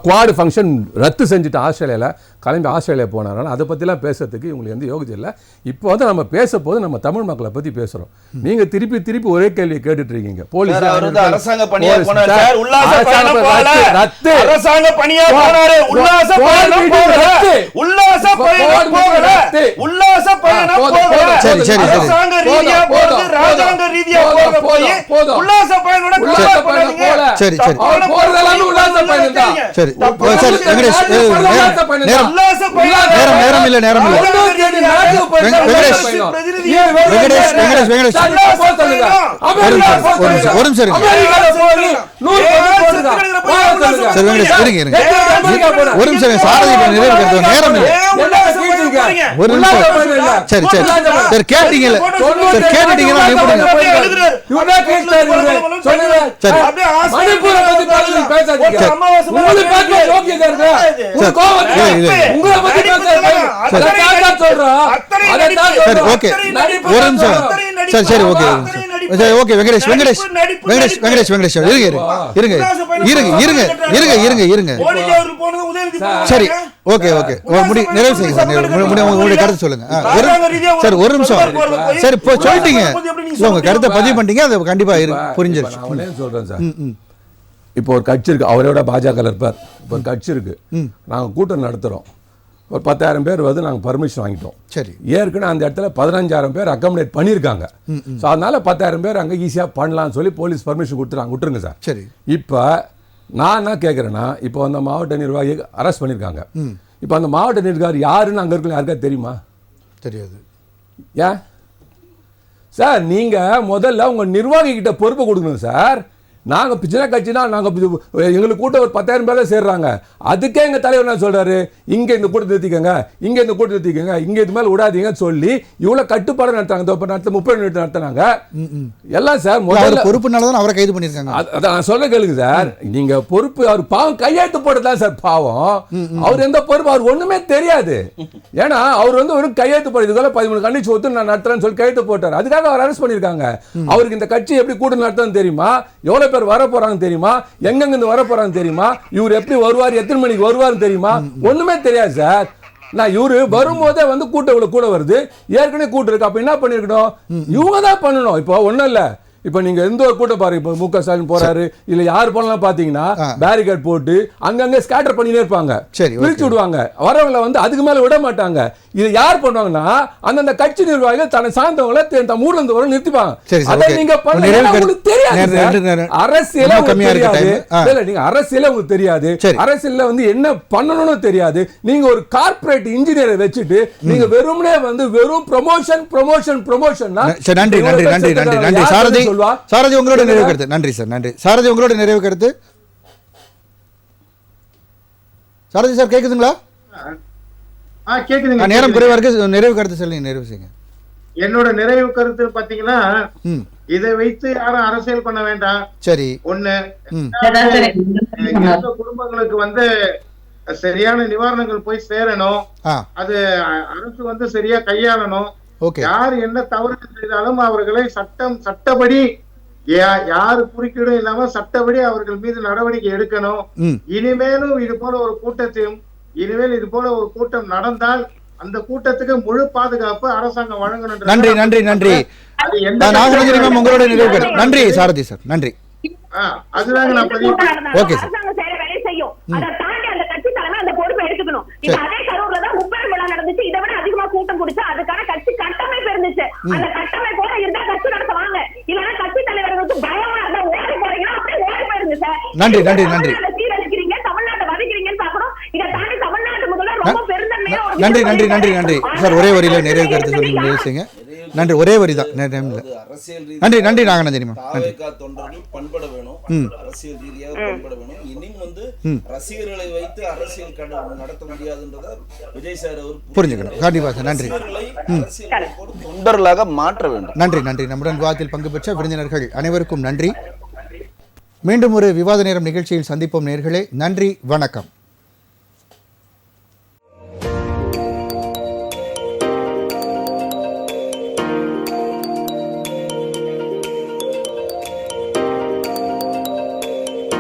குவாடு ஃபங்க்ஷன் ரத்து செஞ்சுட்டு ஆஸ்திரேலியா போனாரு. அதை பத்திலாம் பேசுறதுக்கு இவங்களுக்கு எந்த யோகியம் இல்லை. இப்போ வந்து நம்ம பேச போது நம்ம தமிழ் மக்களை பத்தி பேசுறோம். நீங்க திருப்பி ஒரே கேள்வியை கேட்டுட்டு இருக்கீங்க. போலீஸ் அரசாங்க பணியா போனாரு, ரத்து உல்லாச பயணம் போகல. சரி, சரி, சரி. அரசாங்க ரீதியா போறது, ராஜாங்க ரீதியா போறது போய் உல்லாச பயணோட கம்பேர் பண்ணாதீங்க. சரி, சரி. போறதெல்லாம் உல்லாச பயணம் தான். சரி சரி வெங்கடேஷ் நேரம் இல்ல ஒரு நிமிஷம் சாரதி நேரம் இல்லை ஒரு நிமிஷம் சரி சரி சரி கேட்டீங்கல்ல கேட்டுட்டீங்கன்னா ஒரு நிமிஷம் சரி சரி ஓகே சரி ஓகே வெங்கடேஷ் வெங்கடேஷ் வெங்கடேஷ் வெங்கடேஷ் வெங்கடேஷ் இருங்க இருங்க இருங்க இருங்க இருங்க இருங்க இருங்க சரி ஓகே ஓகே நிறைவு செய்யுங்க சார் உங்களுடைய கருத்து சொல்லுங்க சரி ஒரு நிமிஷம் சரி இப்போ சொல்லிட்டீங்க உங்க கருத்தை பதிவு பண்ணிட்டீங்க அது கண்டிப்பா புரிஞ்சிருச்சு சொல்றேன் சார். இப்போ ஒரு கட்சி இருக்கு, அவரோட பாஜக இருப்பார். இப்போ ஒரு கட்சி இருக்கு, நாங்க கூட்டம் நடத்துறோம், ஒரு 10,000 பேர் வந்து நாங்கள் பர்மிஷன் வாங்கிட்டோம். சரி, ஏற்கனவே அந்த இடத்துல 15,000 பேர் அக்காமடேட் பண்ணியிருக்காங்க. ஸோ அதனால 10,000 பேர் அங்கே ஈஸியாக பண்ணலாம்னு சொல்லி போலீஸ் பர்மிஷன் கொடுத்துறாங்க, விட்டுருங்க சார். சரி, இப்போ நான் என்ன கேட்குறேன்னா, இப்போ அந்த மாவட்ட நிர்வாகி அரெஸ்ட் பண்ணியிருக்காங்க. இப்போ அந்த மாவட்ட நிர்வாகி யாருன்னு அங்கே இருக்க யாருக்கா தெரியுமா? தெரியாது. ஏன் சார்? நீங்கள் முதல்ல உங்கள் நிர்வாகி கிட்ட பொறுப்பை கொடுக்கணும் சார். நாங்கள் சின்ன கட்சினா நாங்கள் எங்களுக்கு கூட்டம் ஒரு 10,000 பேர் தான் சேர்றாங்க. அதுக்கே எங்கள் தலைவர் என்ன சொல்கிறாரு, இங்கே இந்த கூட்டத்தை நிறுத்திக்கங்க, இங்கே இந்த கூட்டத்தை நிறுத்திக்கங்க, இங்கே இது மேலே விடாதீங்கன்னு சொல்லி இவ்வளோ கட்டுப்பாடு நடத்துறாங்க. இப்போ 30 நிமிடம் நடத்துனாங்க எல்லாம் சார். முதல்ல பொறுப்புனால தான் அவரை கைது பண்ணியிருக்காங்க. அதான் நான் சொல்ல கேளுங்க சார். நீங்கள் பொறுப்பு, அவர் பாவம் கையெழுத்து போட்டதான் சார் பாவம். அவர் எந்த பொறுப்பு, அவர் ஒன்றுமே தெரியாது. ஏன்னா அவர் வந்து ஒரு கையெழுத்து போட இதுக்குள்ள 13 கண்டிச்சு ஒத்து நான் நடத்துறேன்னு சொல்லி கையெழுத்து போட்டார். அதுக்காக அவர் அரெஸ்ட் பண்ணியிருக்காங்க. அவருக்கு இந்த கட்சி எப்படி கூட்டம் நடத்துன்னு தெரியுமா? எவ்வளோ பேர் வர போறாங்க தெரியுமா? எங்கெங்கிருந்து வர போறாங்க தெரியுமா? இவர் எப்படி வருவார், எத்தனை மணிக்கு வருவார் தெரியுமா? ஒண்ணுமே தெரியாது சார். நான் இவரு வரும்போதே வந்து கூட்டம் கூட வருது, ஏற்கனவே கூட்டம் இருக்கு. அப்ப என்ன பண்ணிருக்கணும்? இவங்க தான் பண்ணணும். இப்போ ஒண்ணும் இல்ல, இப்ப நீங்க எந்த ஒரு கூட்டம் பாருங்க, இப்ப மு.க. ஸ்டாலின் போறாரு, இல்ல யாரு போனாலும் பாத்தீங்கன்னா பேரிகேட் போட்டு அங்கங்க ஸ்கேட்டர் பண்ணினே இருப்பாங்க, பிரிச்சு விடுவாங்க. வரவங்களை வந்து அதுக்கு மேல விட மாட்டாங்க. இது யார் பண்ணுவாங்கன்னா, அந்தந்த கட்சி நிர்வாகிகள் தன்னை சார்ந்தவங்களை ஊர்ல இருந்து வர நிறுத்திப்பாங்க. அதை நீங்க தெரியாது. அரசியல நீங்க அரசியல உங்களுக்கு தெரியாது. அரசியல்ல வந்து என்ன பண்ணணும்னு தெரியாது. நீங்க ஒரு கார்ப்பரேட் இன்ஜினியரை வச்சுட்டு நீங்க வெறுமனே வந்து வெறும் ப்ரமோஷன் ப்ரமோஷன் ப்ரமோஷன். நன்றி நன்றி நன்றி நன்றி நன்றி சாரதி. சாரதி உங்களோட நிறைவு கருத்து. நன்றி சார், நன்றி. சாரதி உங்களோட நிறைவு கருத்து. சாரதி சார் கேக்குதுங்களா? கேக்குதுங்க. நேரம் குறைவா இருக்கு, நிறைவு கருத்து சொல்லுங்க. நிறைவு செய்யுங்க. என்னோட நிறைவு கருத்து பாத்தீங்கன்னா, இதை வைத்து யாரும் அரசியல் பண்ண வேண்டாம். சரி, ஒண்ணு, குடும்பங்களுக்கு வந்து சரியான நிவாரணங்கள் போய் சேரணும். அது அரசு வந்து சரியா கையாளணும். யார் என்ன தவறு செய்தாலும் அவர்களை சட்டப்படி யாரு குறுக்கீடும் இல்லாம சட்டப்படி அவர்கள் மீது நடவடிக்கை எடுக்கணும். இனிமேலும் இது போல ஒரு கூட்டத்தையும் இனிமேல் இது போல ஒரு கூட்டம் நடந்தால் அந்த கூட்டத்துக்கு முழு பாதுகாப்பு அரசாங்கம் வழங்கணும். நன்றி நன்றி நன்றி. உங்களோட நிறைவு கருத்து. நன்றி சாரதி சார், நன்றி. அதுதாங்க நான் பதிவு. Okay sir. கூட்டம் குடிச்சு அதுக்கான கட்சி கட்டமைப்பு இருந்துச்சு. அந்த கட்டமைப்போட இருந்தா கட்சி நடத்துவாங்க. இல்லன்னா கட்சி தலைவர்களுக்கு பயமா இருந்தா ஓடி போறீங்கன்னா அப்படியே ஓடி போயிருங்க சார். நன்றி நன்றி நன்றி. சீரழிக்கிறீங்க, தமிழ்நாட்டை வதைக்கிறீங்கன்னு பாக்குறோம். இதை தாண்டி தமிழ்நாட்டு முதல்ல ரொம்ப பெருந்தன்மையா நன்றி நன்றி நன்றி நன்றி சார். ஒரே வரியில நிறைவு கருத்து சொல்லி பேசுங்க. நன்றி, ஒரே வரி தான். நன்றி நன்றி நாகநந்தினிமா. தொண்டர்கள் பண்பட வேணும், அரசியல் ரீதியாக பண்பட வேணும். இனியும் வந்து ரசிகர்களை வைத்து அரசியல் நடத்த முடியாதுன்றத விஜய் சார் அவர் புரிஞ்சுக்கணும். கண்டிப்பா சார், நன்றி. தொண்டர்களாக மாற்ற வேண்டும். நன்றி நன்றி. நம்முடன் விவாதத்தில் பங்கு பெற்ற விருந்தினர்கள் அனைவருக்கும் நன்றி. மீண்டும் ஒரு விவாத நேரம் நிகழ்ச்சியில் சந்திப்போம் நேயர்களே. நன்றி, வணக்கம்.